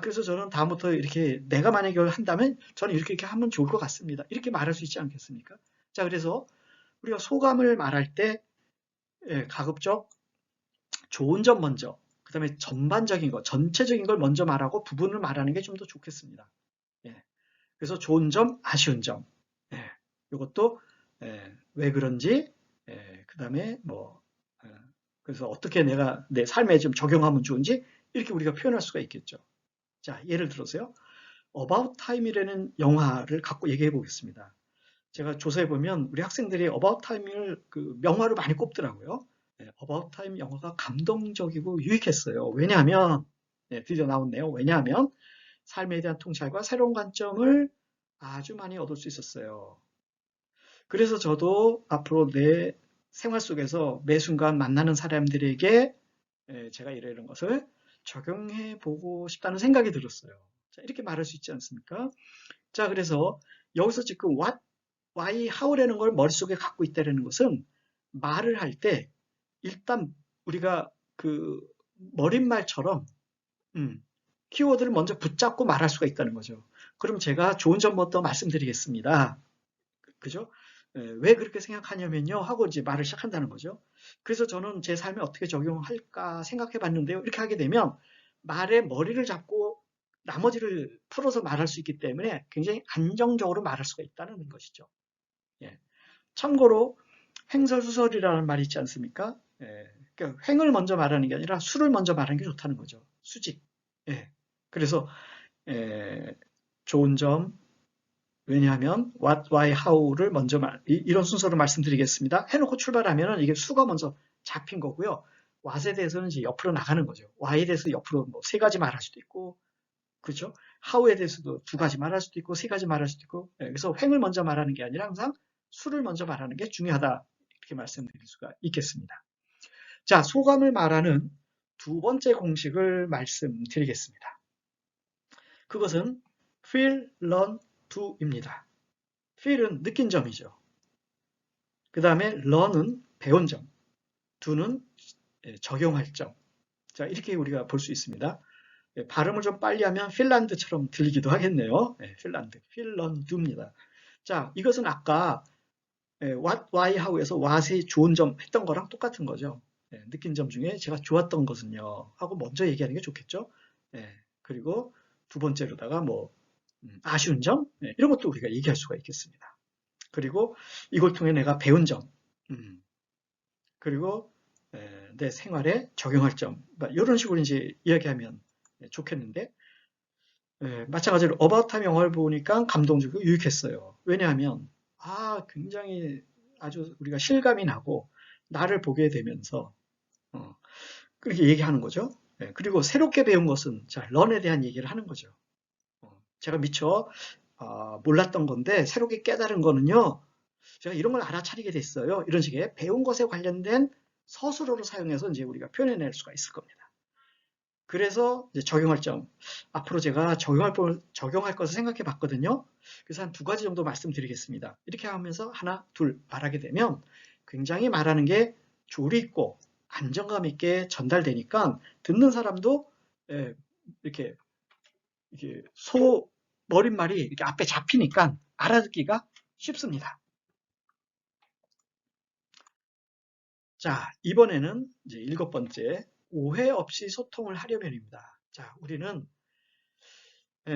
그래서 저는 다음부터 이렇게 내가 만약에 한다면 저는 이렇게 하면 좋을 것 같습니다. 이렇게 말할 수 있지 않겠습니까? 자, 그래서 우리가 소감을 말할 때 가급적 좋은 점 먼저, 그 다음에 전반적인 거, 전체적인 걸 먼저 말하고 부분을 말하는 게 좀 더 좋겠습니다. 그래서 좋은 점, 아쉬운 점. 이것도 왜 그런지, 그 다음에 뭐 그래서 어떻게 내가 내 삶에 좀 적용하면 좋은지 이렇게 우리가 표현할 수가 있겠죠. 자, 예를 들어서요. About Time이라는 영화를 갖고 얘기해 보겠습니다. 제가 조사해 보면 우리 학생들이 About Time을 그 명화로 많이 꼽더라고요. About Time 영화가 감동적이고 유익했어요. 왜냐하면 드디어 나왔네요. 왜냐하면 삶에 대한 통찰과 새로운 관점을 아주 많이 얻을 수 있었어요. 그래서 저도 앞으로 내 생활 속에서 매 순간 만나는 사람들에게 제가 이런 것을 적용해 보고 싶다는 생각이 들었어요. 자, 이렇게 말할 수 있지 않습니까? 자, 그래서 여기서 지금 what, why, how라는 걸 머릿속에 갖고 있다는 것은 말을 할 때 일단 우리가 그 머릿말처럼 키워드를 먼저 붙잡고 말할 수가 있다는 거죠. 그럼 제가 좋은 점부터 말씀드리겠습니다. 그죠? 왜 그렇게 생각하냐면요 하고 이제 말을 시작한다는 거죠. 그래서 저는 제 삶에 어떻게 적용할까 생각해 봤는데요. 이렇게 하게 되면 말에 머리를 잡고 나머지를 풀어서 말할 수 있기 때문에 굉장히 안정적으로 말할 수가 있다는 것이죠. 참고로 횡설수설이라는 말이 있지 않습니까? 그러니까 횡을 먼저 말하는 게 아니라 수를 먼저 말하는 게 좋다는 거죠. 수직. 그래서 좋은 점, 왜냐하면 what, why, how를 먼저 이런 순서로 말씀드리겠습니다. 해놓고 출발하면 이게 수가 먼저 잡힌 거고요. what에 대해서는 이제 옆으로 나가는 거죠. why에 대해서 옆으로 뭐 세 가지 말할 수도 있고, 그렇죠? how에 대해서도 두 가지 말할 수도 있고, 세 가지 말할 수도 있고, 그래서 횡을 먼저 말하는 게 아니라 항상 수를 먼저 말하는 게 중요하다. 이렇게 말씀드릴 수가 있겠습니다. 자, 소감을 말하는 두 번째 공식을 말씀드리겠습니다. 그것은 feel, learn, do입니다. feel은 느낀 점이죠. 그 다음에 learn은 배운 점, do는 적용할 점. 자, 이렇게 우리가 볼 수 있습니다. 발음을 좀 빨리 하면 핀란드처럼 들리기도 하겠네요. 핀란드, feel, learn, do입니다. 자, 이것은 아까 what, why, how에서 what의 좋은 점 했던 거랑 똑같은 거죠. 느낀 점 중에 제가 좋았던 것은요 하고 먼저 얘기하는 게 좋겠죠. 그리고 두 번째로다가 뭐 아쉬운 점 이런 것도 우리가 얘기할 수가 있겠습니다. 그리고 이걸 통해 내가 배운 점 그리고 내 생활에 적용할 점 이런 식으로 이제 이야기하면 좋겠는데 마찬가지로 About Time 영화를 보니까 감동적이고 유익했어요. 왜냐하면 굉장히 아주 우리가 실감이 나고 나를 보게 되면서 그렇게 얘기하는 거죠. 그리고 새롭게 배운 것은 자, 런에 대한 얘기를 하는 거죠. 제가 미처 몰랐던 건데 새롭게 깨달은 거는요. 제가 이런 걸 알아차리게 됐어요. 이런 식의 배운 것에 관련된 서술어를 사용해서 이제 우리가 표현해낼 수가 있을 겁니다. 그래서 이제 적용할 점. 앞으로 제가 적용할 것을 생각해 봤거든요. 그래서 한 두 가지 정도 말씀드리겠습니다. 이렇게 하면서 하나, 둘 말하게 되면 굉장히 말하는 게 조리 있고 안정감 있게 전달되니까 듣는 사람도 이렇게 머릿말이 이렇게 앞에 잡히니까 알아듣기가 쉽습니다. 자, 이번에는 이제 7번째, 오해 없이 소통을 하려면입니다. 자, 우리는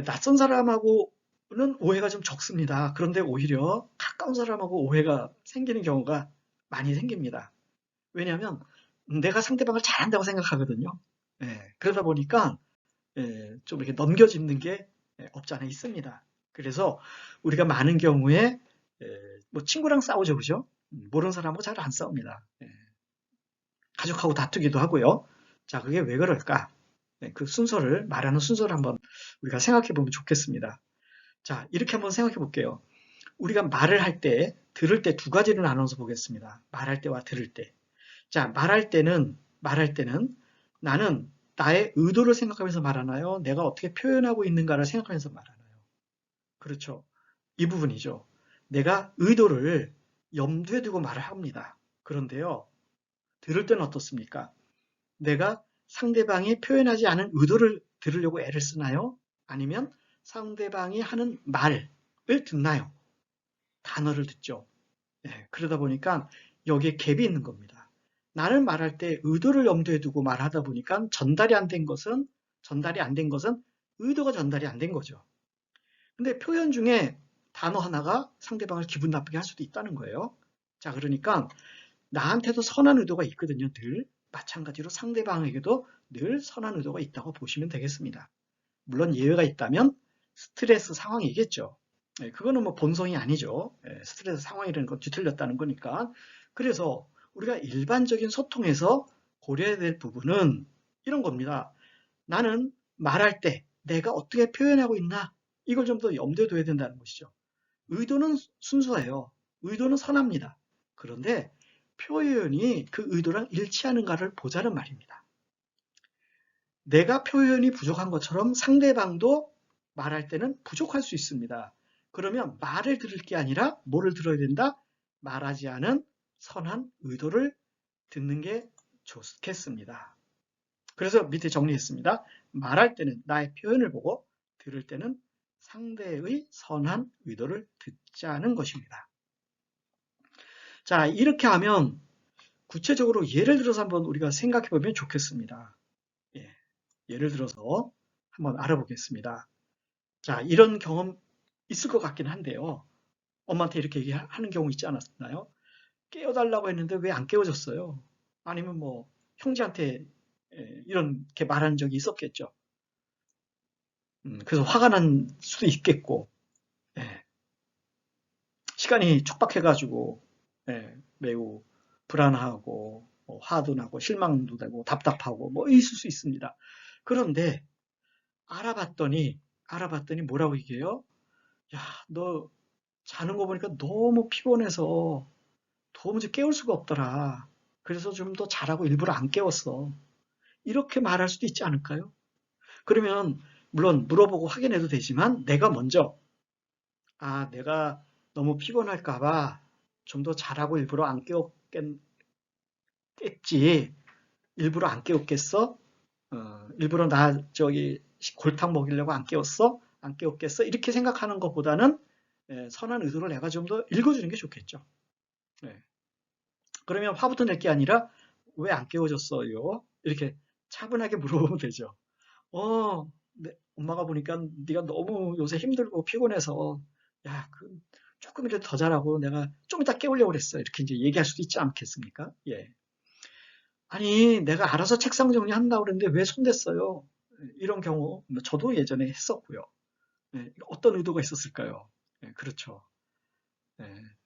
낯선 사람하고는 오해가 좀 적습니다. 그런데 오히려 가까운 사람하고 오해가 생기는 경우가 많이 생깁니다. 왜냐하면 내가 상대방을 잘한다고 생각하거든요. 그러다 보니까 좀 이렇게 넘겨짚는 게 없지 않아 있습니다. 그래서 우리가 많은 경우에 뭐 친구랑 싸우죠, 그죠? 모르는 사람하고 잘 안 싸웁니다. 가족하고 다투기도 하고요. 자, 그게 왜 그럴까? 그 순서를, 말하는 순서를 한번 우리가 생각해 보면 좋겠습니다. 자, 이렇게 한번 생각해 볼게요. 우리가 말을 할 때, 들을 때 두 가지를 나눠서 보겠습니다. 말할 때와 들을 때. 자, 말할 때는 나는 나의 의도를 생각하면서 말하나요? 내가 어떻게 표현하고 있는가를 생각하면서 말하나요? 그렇죠. 이 부분이죠. 내가 의도를 염두에 두고 말을 합니다. 그런데요, 들을 때는 어떻습니까? 내가 상대방이 표현하지 않은 의도를 들으려고 애를 쓰나요? 아니면 상대방이 하는 말을 듣나요? 단어를 듣죠. 그러다 보니까 여기에 갭이 있는 겁니다. 나는 말할 때 의도를 염두에 두고 말하다 보니까 전달이 안 된 것은 의도가 전달이 안 된 거죠. 근데 표현 중에 단어 하나가 상대방을 기분 나쁘게 할 수도 있다는 거예요. 자, 그러니까 나한테도 선한 의도가 있거든요, 늘. 마찬가지로 상대방에게도 늘 선한 의도가 있다고 보시면 되겠습니다. 물론 예외가 있다면 스트레스 상황이겠죠. 그거는 뭐 본성이 아니죠. 스트레스 상황이라는 건 뒤틀렸다는 거니까. 그래서 우리가 일반적인 소통에서 고려해야 될 부분은 이런 겁니다. 나는 말할 때 내가 어떻게 표현하고 있나 이걸 좀 더 염두에 둬야 된다는 것이죠. 의도는 순수해요. 의도는 선합니다. 그런데 표현이 그 의도랑 일치하는가를 보자는 말입니다. 내가 표현이 부족한 것처럼 상대방도 말할 때는 부족할 수 있습니다. 그러면 말을 들을 게 아니라 뭐를 들어야 된다? 말하지 않은 선한 의도를 듣는 게 좋겠습니다. 그래서 밑에 정리했습니다. 말할 때는 나의 표현을 보고 들을 때는 상대의 선한 의도를 듣자는 것입니다. 자, 이렇게 하면 구체적으로 예를 들어서 한번 우리가 생각해 보면 좋겠습니다. 예를 들어서 한번 알아보겠습니다. 자, 이런 경험 있을 것 같긴 한데요. 엄마한테 이렇게 얘기하는 경우 있지 않았나요? 깨워달라고 했는데 왜 안 깨워줬어요? 아니면 뭐 형제한테 이렇게 말한 적이 있었겠죠. 그래서 화가 난 수도 있겠고, 시간이 촉박해가지고 매우 불안하고 화도 나고 실망도 되고 답답하고 뭐 있을 수 있습니다. 그런데 알아봤더니 뭐라고 얘기해요? 야, 너 자는 거 보니까 너무 피곤해서 도무지 깨울 수가 없더라. 그래서 좀 더 자라고 일부러 안 깨웠어. 이렇게 말할 수도 있지 않을까요? 그러면 물론 물어보고 확인해도 되지만 내가 먼저 내가 너무 피곤할까 봐 좀 더 자라고 일부러 안 깨웠겠지. 일부러 안 깨웠겠어? 일부러 나 골탕 먹이려고 안 깨웠어? 안 깨웠겠어? 이렇게 생각하는 것보다는 선한 의도를 내가 좀 더 읽어주는 게 좋겠죠. 그러면 화부터 낼 게 아니라 왜 안 깨워줬어요? 이렇게 차분하게 물어보면 되죠. 엄마가 보니까 네가 너무 요새 힘들고 피곤해서 야, 조금이라도 더 자라고 내가 좀 이따 깨우려고 그랬어. 이렇게 이제 얘기할 수도 있지 않겠습니까? 아니, 내가 알아서 책상 정리한다고 그랬는데 왜 손댔어요? 이런 경우 저도 예전에 했었고요. 어떤 의도가 있었을까요? 그렇죠.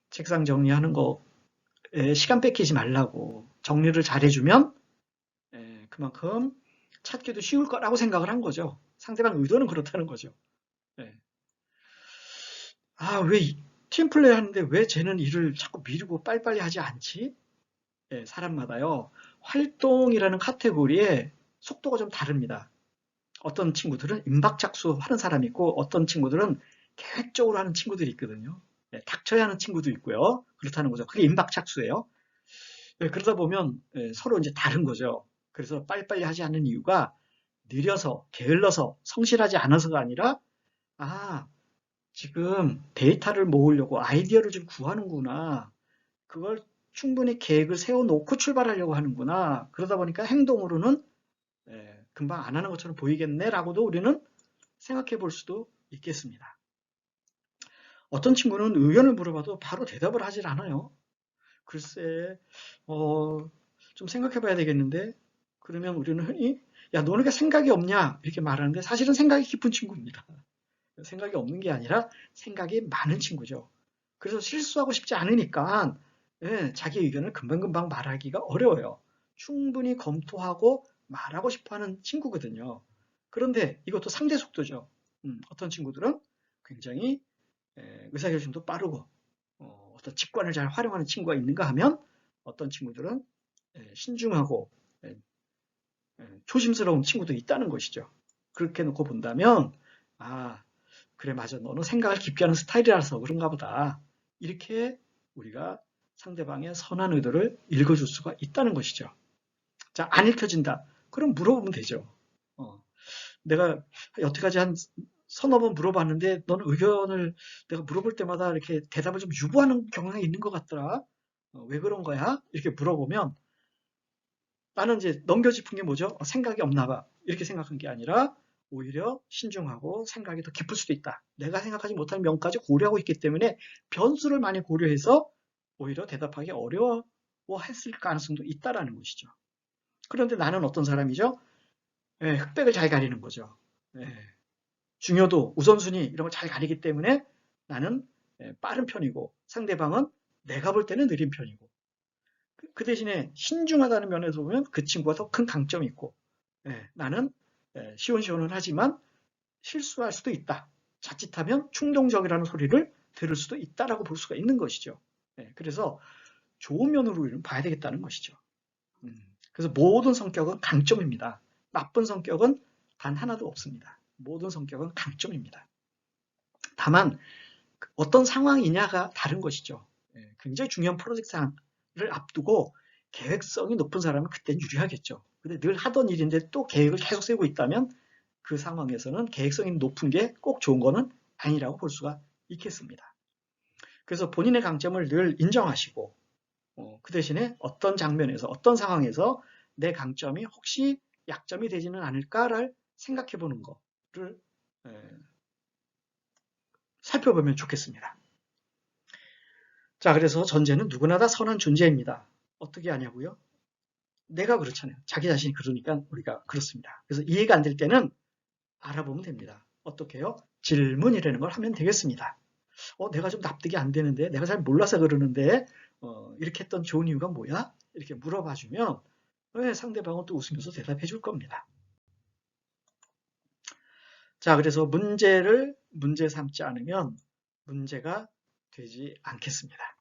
책상 정리하는 거에 시간 뺏기지 말라고 정리를 잘해주면 그만큼 찾기도 쉬울 거라고 생각을 한 거죠. 상대방 의도는 그렇다는 거죠. 왜 팀플레이 하는데 왜 쟤는 일을 자꾸 미루고 빨리빨리 하지 않지? 예, 사람마다요. 활동이라는 카테고리에 속도가 좀 다릅니다. 어떤 친구들은 임박작수 하는 사람이 있고 어떤 친구들은 계획적으로 하는 친구들이 있거든요. 예, 닥쳐야 하는 친구도 있고요. 그렇다는 거죠. 그게 임박작수예요. 예, 그러다 보면 서로 이제 다른 거죠. 그래서 빨리빨리 하지 않는 이유가 느려서, 게을러서, 성실하지 않아서가 아니라 아, 지금 데이터를 모으려고 아이디어를 좀 구하는구나. 그걸 충분히 계획을 세워놓고 출발하려고 하는구나. 그러다 보니까 행동으로는 금방 안 하는 것처럼 보이겠네라고도 우리는 생각해 볼 수도 있겠습니다. 어떤 친구는 의견을 물어봐도 바로 대답을 하질 않아요. 글쎄, 좀 생각해 봐야 되겠는데? 그러면 우리는 흔히, 야, 너는 왜 생각이 없냐? 이렇게 말하는데 사실은 생각이 깊은 친구입니다. 생각이 없는 게 아니라 생각이 많은 친구죠. 그래서 실수하고 싶지 않으니까 자기 의견을 금방금방 말하기가 어려워요. 충분히 검토하고 말하고 싶어하는 친구거든요. 그런데 이것도 상대 속도죠. 어떤 친구들은 굉장히 의사결정도 빠르고 어떤 직관을 잘 활용하는 친구가 있는가 하면 어떤 친구들은 신중하고 조심스러운 친구도 있다는 것이죠. 그렇게 놓고 본다면 아 그래 맞아 너는 생각을 깊게 하는 스타일이라서 그런가 보다. 이렇게 우리가 상대방의 선한 의도를 읽어줄 수가 있다는 것이죠. 자, 안 읽혀진다. 그럼 물어보면 되죠. 어, 내가 여태까지 한 서너 번 물어봤는데 너는 의견을 내가 물어볼 때마다 이렇게 대답을 좀 유보하는 경향이 있는 것 같더라. 왜 그런 거야? 이렇게 물어보면 나는 이제 넘겨짚은 게 뭐죠? 생각이 없나 봐. 이렇게 생각한 게 아니라 오히려 신중하고 생각이 더 깊을 수도 있다. 내가 생각하지 못한 면까지 고려하고 있기 때문에 변수를 많이 고려해서 오히려 대답하기 어려워했을 가능성도 있다라는 것이죠. 그런데 나는 어떤 사람이죠? 흑백을 잘 가리는 거죠. 중요도, 우선순위 이런 걸 잘 가리기 때문에 나는 빠른 편이고 상대방은 내가 볼 때는 느린 편이고 그 대신에 신중하다는 면에서 보면 그 친구가 더 큰 강점이 있고 나는 시원시원하지만 실수할 수도 있다. 자칫하면 충동적이라는 소리를 들을 수도 있다라고 볼 수가 있는 것이죠. 그래서 좋은 면으로 우리는 봐야 되겠다는 것이죠. 그래서 모든 성격은 강점입니다. 나쁜 성격은 단 하나도 없습니다. 모든 성격은 강점입니다. 다만 어떤 상황이냐가 다른 것이죠. 굉장히 중요한 프로젝트를 앞두고 계획성이 높은 사람은 그때 유리하겠죠. 근데 늘 하던 일인데 또 계획을 계속 세우고 있다면 그 상황에서는 계획성이 높은 게 꼭 좋은 거는 아니라고 볼 수가 있겠습니다. 그래서 본인의 강점을 늘 인정하시고 그 대신에 어떤 장면에서 어떤 상황에서 내 강점이 혹시 약점이 되지는 않을까를 생각해 보는 거를 살펴보면 좋겠습니다. 자, 그래서 전제는 누구나 다 선한 존재입니다. 어떻게 하냐고요? 내가 그렇잖아요. 자기 자신이 그러니까 우리가 그렇습니다. 그래서 이해가 안 될 때는 알아보면 됩니다. 어떻게 해요? 질문이라는 걸 하면 되겠습니다. 내가 좀 납득이 안 되는데, 내가 잘 몰라서 그러는데, 이렇게 했던 좋은 이유가 뭐야? 이렇게 물어봐 주면 상대방은 또 웃으면서 대답해 줄 겁니다. 자, 그래서 문제를 문제 삼지 않으면 문제가 되지 않겠습니다.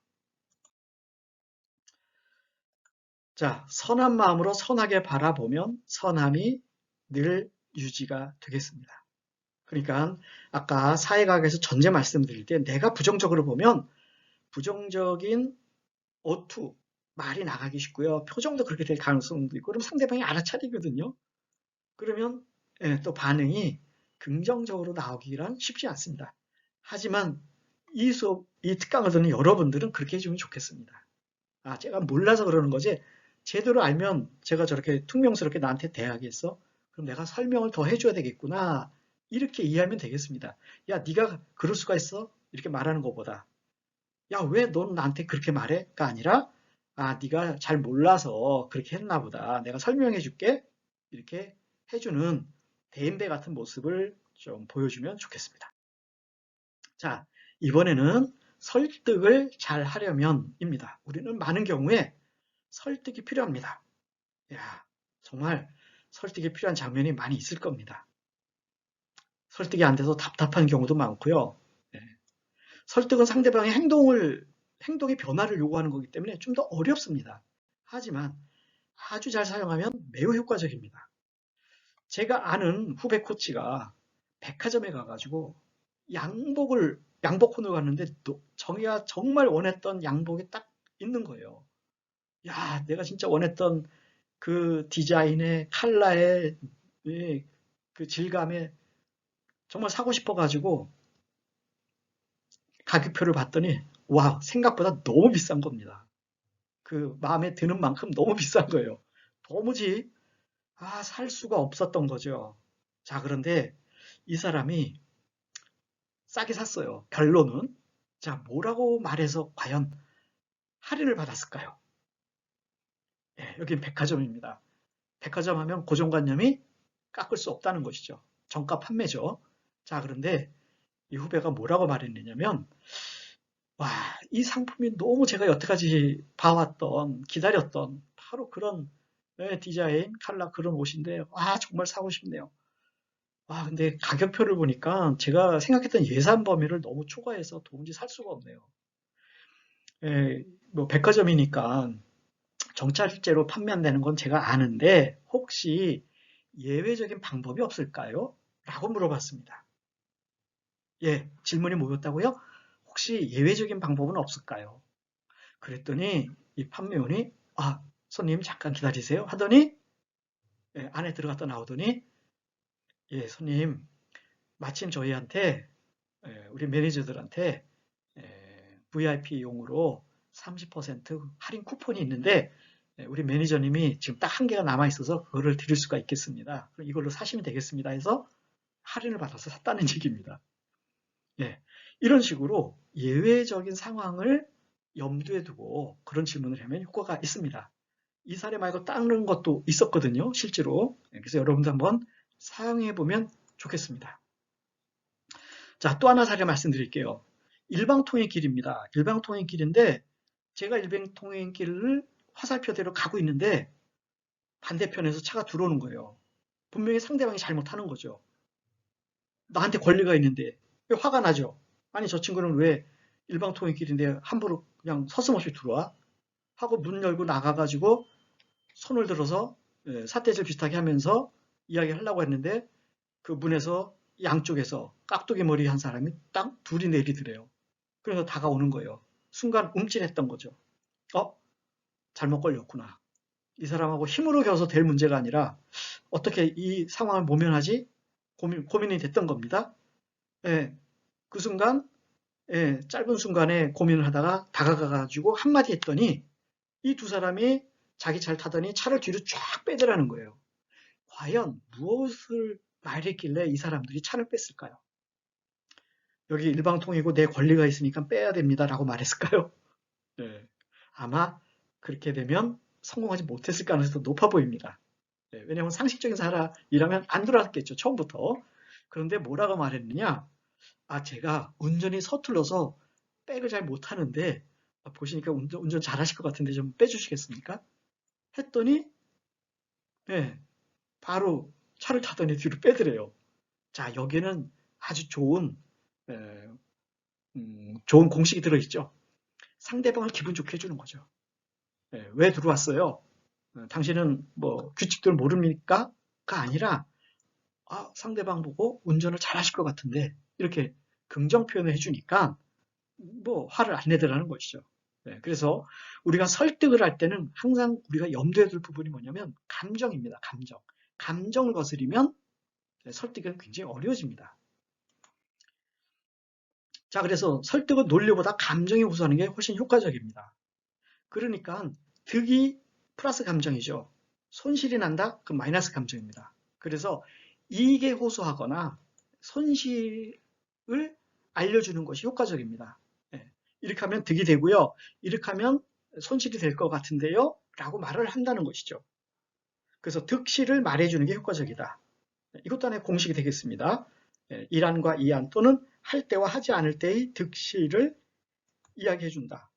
자, 선한 마음으로 선하게 바라보면 선함이 늘 유지가 되겠습니다. 그러니까 아까 사회과학에서 전제 말씀드릴 때 내가 부정적으로 보면 부정적인 어투, 말이 나가기 쉽고요. 표정도 그렇게 될 가능성도 있고 그럼 상대방이 알아차리거든요. 그러면 또 반응이 긍정적으로 나오기란 쉽지 않습니다. 하지만 이 수업, 이 특강을 듣는 여러분들은 그렇게 해주면 좋겠습니다. 제가 몰라서 그러는 거지. 제대로 알면 제가 저렇게 퉁명스럽게 나한테 대하겠어? 그럼 내가 설명을 더 해줘야 되겠구나. 이렇게 이해하면 되겠습니다. 야, 네가 그럴 수가 있어? 이렇게 말하는 것보다 야, 왜 넌 나한테 그렇게 말해?가 아니라 네가 잘 몰라서 그렇게 했나 보다. 내가 설명해 줄게. 이렇게 해주는 대인배 같은 모습을 좀 보여주면 좋겠습니다. 자, 이번에는 설득을 잘 하려면입니다. 우리는 많은 경우에 설득이 필요합니다. 야, 정말 설득이 필요한 장면이 많이 있을 겁니다. 설득이 안 돼서 답답한 경우도 많고요. 네. 설득은 상대방의 행동의 변화를 요구하는 거기 때문에 좀 더 어렵습니다. 하지만 아주 잘 사용하면 매우 효과적입니다. 제가 아는 후배 코치가 백화점에 가가지고 양복 코너에 갔는데 정의가 정말 원했던 양복이 딱 있는 거예요. 야, 내가 진짜 원했던 그 디자인의 컬러의 그 질감에 정말 사고 싶어가지고 가격표를 봤더니 와, 생각보다 너무 비싼 겁니다. 그 마음에 드는 만큼 너무 비싼 거예요. 도무지 살 수가 없었던 거죠. 자, 그런데 이 사람이 싸게 샀어요. 결론은 자, 뭐라고 말해서 과연 할인을 받았을까요? 여긴 백화점입니다. 백화점 하면 고정관념이 깎을 수 없다는 것이죠. 정가 판매죠. 자, 그런데 이 후배가 뭐라고 말했느냐면 와, 이 상품이 너무 제가 여태까지 봐왔던, 기다렸던 바로 그런 디자인, 컬러 그런 옷인데 와, 정말 사고 싶네요. 와, 근데 가격표를 보니까 제가 생각했던 예산 범위를 너무 초과해서 도무지 살 수가 없네요. 뭐 백화점이니까 정찰제로 판매한다는 건 제가 아는데 혹시 예외적인 방법이 없을까요? 라고 물어봤습니다. 예, 질문이 뭐였다고요? 혹시 예외적인 방법은 없을까요? 그랬더니 이 판매원이 손님 잠깐 기다리세요 하더니 안에 들어갔다 나오더니 예, 손님 마침 저희한테 우리 매니저들한테 VIP용으로 30% 할인 쿠폰이 있는데 우리 매니저님이 지금 딱 한 개가 남아 있어서 그거를 드릴 수가 있겠습니다. 그럼 이걸로 사시면 되겠습니다 해서 할인을 받아서 샀다는 얘기입니다. 예, 이런 식으로 예외적인 상황을 염두에 두고 그런 질문을 하면 효과가 있습니다. 이 사례 말고 다른 것도 있었거든요, 실제로. 그래서 여러분도 한번 사용해 보면 좋겠습니다. 자, 또 하나 사례 말씀드릴게요. 일방통행길입니다. 일방통행길인데 제가 일방통행길을 화살표대로 가고 있는데 반대편에서 차가 들어오는 거예요. 분명히 상대방이 잘못하는 거죠. 나한테 권리가 있는데 왜 화가 나죠? 아니 저 친구는 왜 일방통행길인데 함부로 그냥 서슴없이 들어와? 하고 문 열고 나가가지고 손을 들어서 삿대질 비슷하게 하면서 이야기를 하려고 했는데 그 문에서 양쪽에서 깍두기 머리 한 사람이 딱 둘이 내리더래요. 그래서 다가오는 거예요. 순간 움찔했던 거죠. 잘못 걸렸구나. 이 사람하고 힘으로 겨서 될 문제가 아니라 어떻게 이 상황을 모면하지? 고민이 됐던 겁니다. 예, 그 순간, 짧은 순간에 고민을 하다가 다가가가지고 한마디 했더니 이 두 사람이 자기 차를 타더니 차를 뒤로 쫙 빼더라는 거예요. 과연 무엇을 말했길래 이 사람들이 차를 뺐을까요? 여기 일방통행이고 내 권리가 있으니까 빼야 됩니다라고 말했을까요? 네, 아마 그렇게 되면 성공하지 못했을 가능성이 더 높아 보입니다. 왜냐하면 상식적인 사람이라면 안 들어왔겠죠, 처음부터. 그런데 뭐라고 말했느냐? 제가 운전이 서툴러서 백을 잘 못하는데 보시니까 운전 잘하실 것 같은데 좀 빼주시겠습니까? 했더니 바로 차를 타더니 뒤로 빼더래요. 자, 여기는 아주 좋은 공식이 들어있죠. 상대방을 기분 좋게 해주는 거죠. 왜 들어왔어요? 당신은 뭐 규칙들을 모릅니까? 가 아니라 상대방 보고 운전을 잘하실 것 같은데 이렇게 긍정 표현을 해주니까 뭐 화를 안 내더라는 것이죠. 그래서 우리가 설득을 할 때는 항상 우리가 염두에 둘 부분이 뭐냐면 감정입니다. 감정. 감정을 거스리면 설득은 굉장히 어려워집니다. 자, 그래서 설득은 논리보다 감정이 우선하는 게 훨씬 효과적입니다. 그러니까 득이 플러스 감정이죠. 손실이 난다? 그럼 마이너스 감정입니다. 그래서 이익에 호소하거나 손실을 알려주는 것이 효과적입니다. 이렇게 하면 득이 되고요. 이렇게 하면 손실이 될 것 같은데요. 라고 말을 한다는 것이죠. 그래서 득실을 말해주는 게 효과적이다. 이것도 하나의 공식이 되겠습니다. 이안과 이안 또는 할 때와 하지 않을 때의 득실을 이야기해 준다.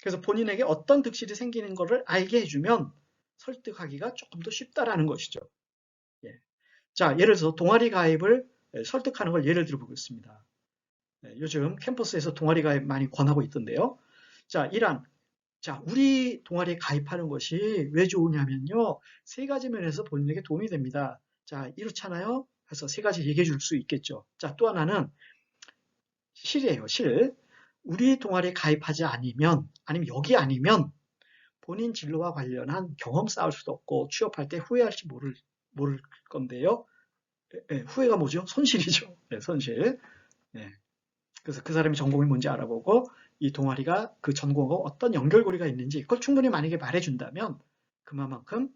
그래서 본인에게 어떤 득실이 생기는 것을 알게 해주면 설득하기가 조금 더 쉽다라는 것이죠. 자, 예를 들어서 동아리 가입을 설득하는 걸 예를 들어 보겠습니다. 요즘 캠퍼스에서 동아리 가입 많이 권하고 있던데요. 자, 1안. 자, 우리 동아리에 가입하는 것이 왜 좋으냐면요. 세 가지 면에서 본인에게 도움이 됩니다. 자, 이렇잖아요. 그래서 세 가지 얘기해 줄 수 있겠죠. 자, 또 하나는 실이에요, 실. 우리 동아리에 가입하지 아니면 여기 아니면 본인 진로와 관련한 경험 쌓을 수도 없고 취업할 때 후회할지 모를 건데요. 후회가 뭐죠? 손실이죠. 손실. 예, 그래서 그 사람이 전공이 뭔지 알아보고 이 동아리가 그 전공하고 어떤 연결고리가 있는지 그걸 충분히 만약에 말해준다면 그만큼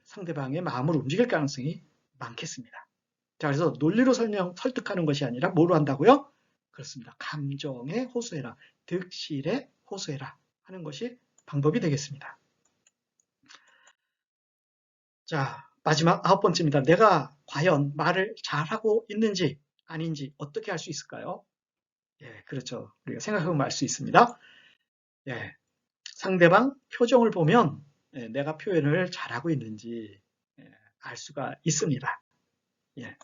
상대방의 마음을 움직일 가능성이 많겠습니다. 자, 그래서 논리로 설득하는 것이 아니라 뭐로 한다고요? 그렇습니다. 감정에 호소해라. 득실에 호소해라 하는 것이 방법이 되겠습니다. 자, 마지막 9번째입니다. 내가 과연 말을 잘하고 있는지 아닌지 어떻게 알 수 있을까요? 예, 그렇죠. 우리가 생각해보면 알 수 있습니다. 예, 상대방 표정을 보면 내가 표현을 잘하고 있는지 알 수가 있습니다. 예.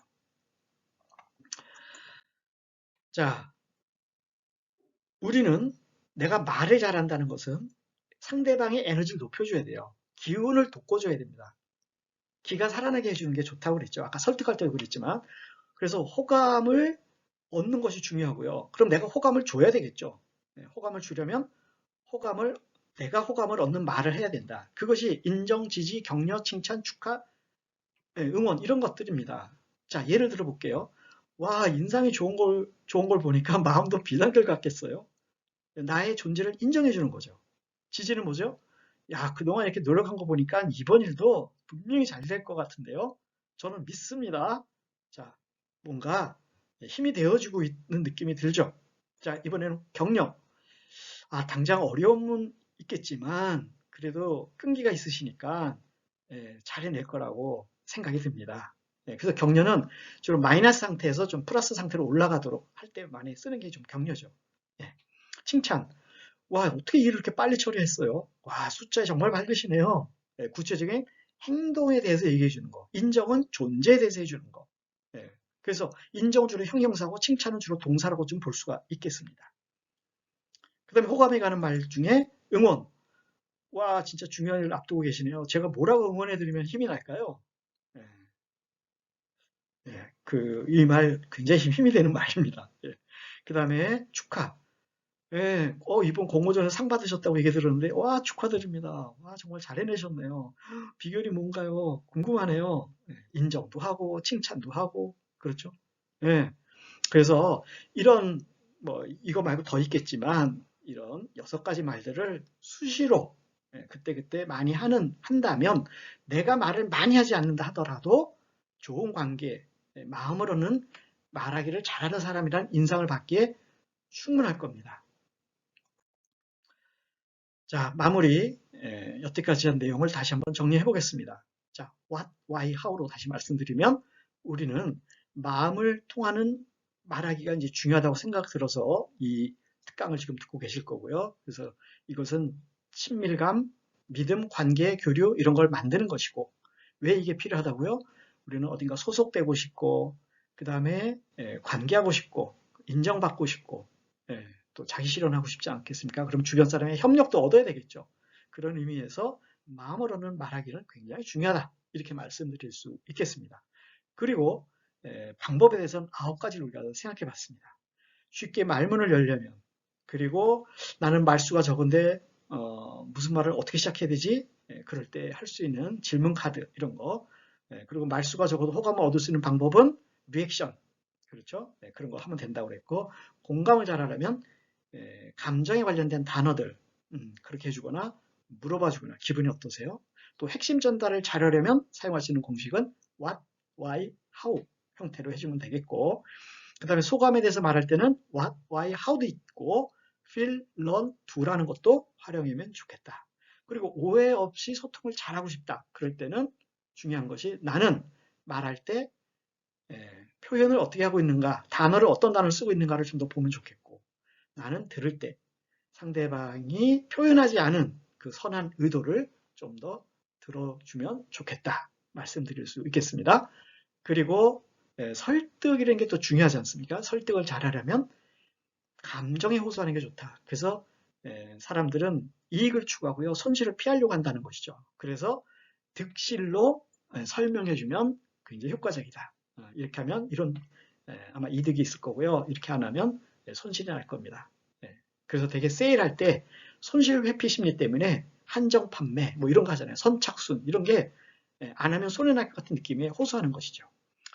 자, 우리는 내가 말을 잘한다는 것은 상대방의 에너지를 높여줘야 돼요. 기운을 돋궈줘야 됩니다. 기가 살아나게 해주는 게 좋다고 그랬죠. 아까 설득할 때도 그랬지만. 그래서 호감을 얻는 것이 중요하고요. 그럼 내가 호감을 줘야 되겠죠. 호감을 주려면 내가 호감을 얻는 말을 해야 된다. 그것이 인정, 지지, 격려, 칭찬, 축하, 응원 이런 것들입니다. 자, 예를 들어 볼게요. 와, 인상이 좋은 걸 보니까 마음도 비상들 같겠어요. 나의 존재를 인정해 주는 거죠. 지지는 뭐죠? 야, 그동안 이렇게 노력한 거 보니까 이번 일도 분명히 잘 될 것 같은데요. 저는 믿습니다. 자, 뭔가 힘이 되어주고 있는 느낌이 들죠. 자, 이번에는 격려. 아, 당장 어려움은 있겠지만 그래도 끈기가 있으시니까 잘해낼 거라고 생각이 듭니다. 그래서 격려는 주로 마이너스 상태에서 좀 플러스 상태로 올라가도록 할 때 많이 쓰는 게 좀 격려죠. 예. 칭찬. 와, 어떻게 일을 이렇게 빨리 처리했어요? 와, 숫자에 정말 밝으시네요. 구체적인 행동에 대해서 얘기해 주는 거. 인정은 존재에 대해서 해주는 거. 그래서 인정은 주로 형용사고 칭찬은 주로 동사라고 좀 볼 수가 있겠습니다. 그 다음에 호감이 가는 말 중에 응원. 와, 진짜 중요한 일을 앞두고 계시네요. 제가 뭐라고 응원해드리면 힘이 날까요? 예, 이 말 굉장히 힘이 되는 말입니다. 그 다음에 축하. 이번 공모전에 상 받으셨다고 얘기 들었는데, 와, 축하드립니다. 와, 정말 잘 해내셨네요. 비결이 뭔가요? 궁금하네요. 인정도 하고, 칭찬도 하고, 그렇죠? 예, 그래서 이거 말고 더 있겠지만, 이런 6가지 말들을 수시로, 그때그때 많이 한다면, 내가 말을 많이 하지 않는다 하더라도, 좋은 관계, 마음으로는 말하기를 잘하는 사람이란 인상을 받기에 충분할 겁니다. 자, 마무리. 여태까지 한 내용을 다시 한번 정리해 보겠습니다. 자, what, why, how로 다시 말씀드리면 우리는 마음을 통하는 말하기가 이제 중요하다고 생각 들어서 이 특강을 지금 듣고 계실 거고요. 그래서 이것은 친밀감, 믿음, 관계, 교류 이런 걸 만드는 것이고 왜 이게 필요하다고요? 우리는 어딘가 소속되고 싶고 그 다음에 관계하고 싶고 인정받고 싶고 또 자기 실현하고 싶지 않겠습니까? 그럼 주변 사람의 협력도 얻어야 되겠죠. 그런 의미에서 마음으로는 말하기는 굉장히 중요하다. 이렇게 말씀드릴 수 있겠습니다. 그리고 방법에 대해서는 9가지를 우리가 생각해 봤습니다. 쉽게 말문을 열려면 그리고 나는 말수가 적은데 무슨 말을 어떻게 시작해야 되지? 그럴 때 할 수 있는 질문 카드 이런 거 그리고 말수가 적어도 호감을 얻을 수 있는 방법은 리액션 그렇죠? 그런 거 하면 된다고 그랬고 공감을 잘하려면 감정에 관련된 단어들 그렇게 해주거나 물어봐주거나 기분이 어떠세요? 또 핵심 전달을 잘하려면 사용할 수 있는 공식은 what, why, how 형태로 해주면 되겠고 그 다음에 소감에 대해서 말할 때는 what, why, how도 있고 feel, learn, do라는 것도 활용하면 좋겠다. 그리고 오해 없이 소통을 잘하고 싶다. 그럴 때는 중요한 것이 나는 말할 때 표현을 어떻게 하고 있는가, 어떤 단어를 쓰고 있는가를 좀 더 보면 좋겠고 나는 들을 때 상대방이 표현하지 않은 그 선한 의도를 좀 더 들어주면 좋겠다 말씀드릴 수 있겠습니다. 그리고 설득이라는 게 또 중요하지 않습니까? 설득을 잘하려면 감정에 호소하는 게 좋다. 그래서 사람들은 이익을 추구하고요. 손실을 피하려고 한다는 것이죠. 그래서 득실로 설명해주면 굉장히 효과적이다. 이렇게 하면 이런 아마 이득이 있을 거고요. 이렇게 안 하면 손실이 날 겁니다. 그래서 되게 세일할 때 손실 회피 심리 때문에 한정 판매 뭐 이런 거 하잖아요. 선착순 이런 게 안 하면 손해날 것 같은 느낌에 호소하는 것이죠.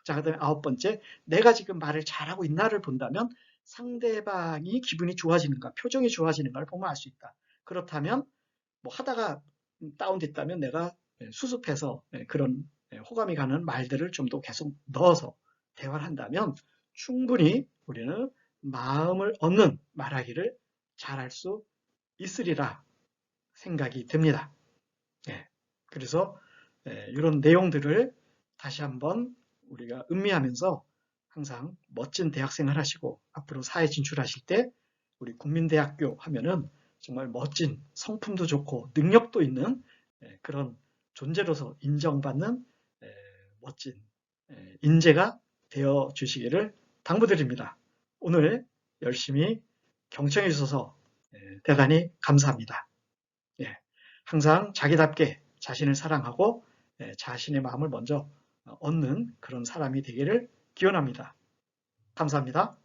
자, 그다음에 9번째, 내가 지금 말을 잘하고 있나를 본다면 상대방이 기분이 좋아지는가, 표정이 좋아지는가를 보면 알 수 있다. 그렇다면 뭐 하다가 다운됐다면 내가 수습해서 그런 호감이 가는 말들을 좀 더 계속 넣어서 대화를 한다면 충분히 우리는 마음을 얻는 말하기를 잘할 수 있으리라 생각이 듭니다. 그래서 이런 내용들을 다시 한번 우리가 음미하면서 항상 멋진 대학생을 하시고 앞으로 사회 진출하실 때 우리 국민대학교 하면은 정말 멋진 성품도 좋고 능력도 있는 그런 존재로서 인정받는 멋진 인재가 되어 주시기를 당부드립니다. 오늘 열심히 경청해 주셔서 대단히 감사합니다. 항상 자기답게 자신을 사랑하고 자신의 마음을 먼저 얻는 그런 사람이 되기를 기원합니다. 감사합니다.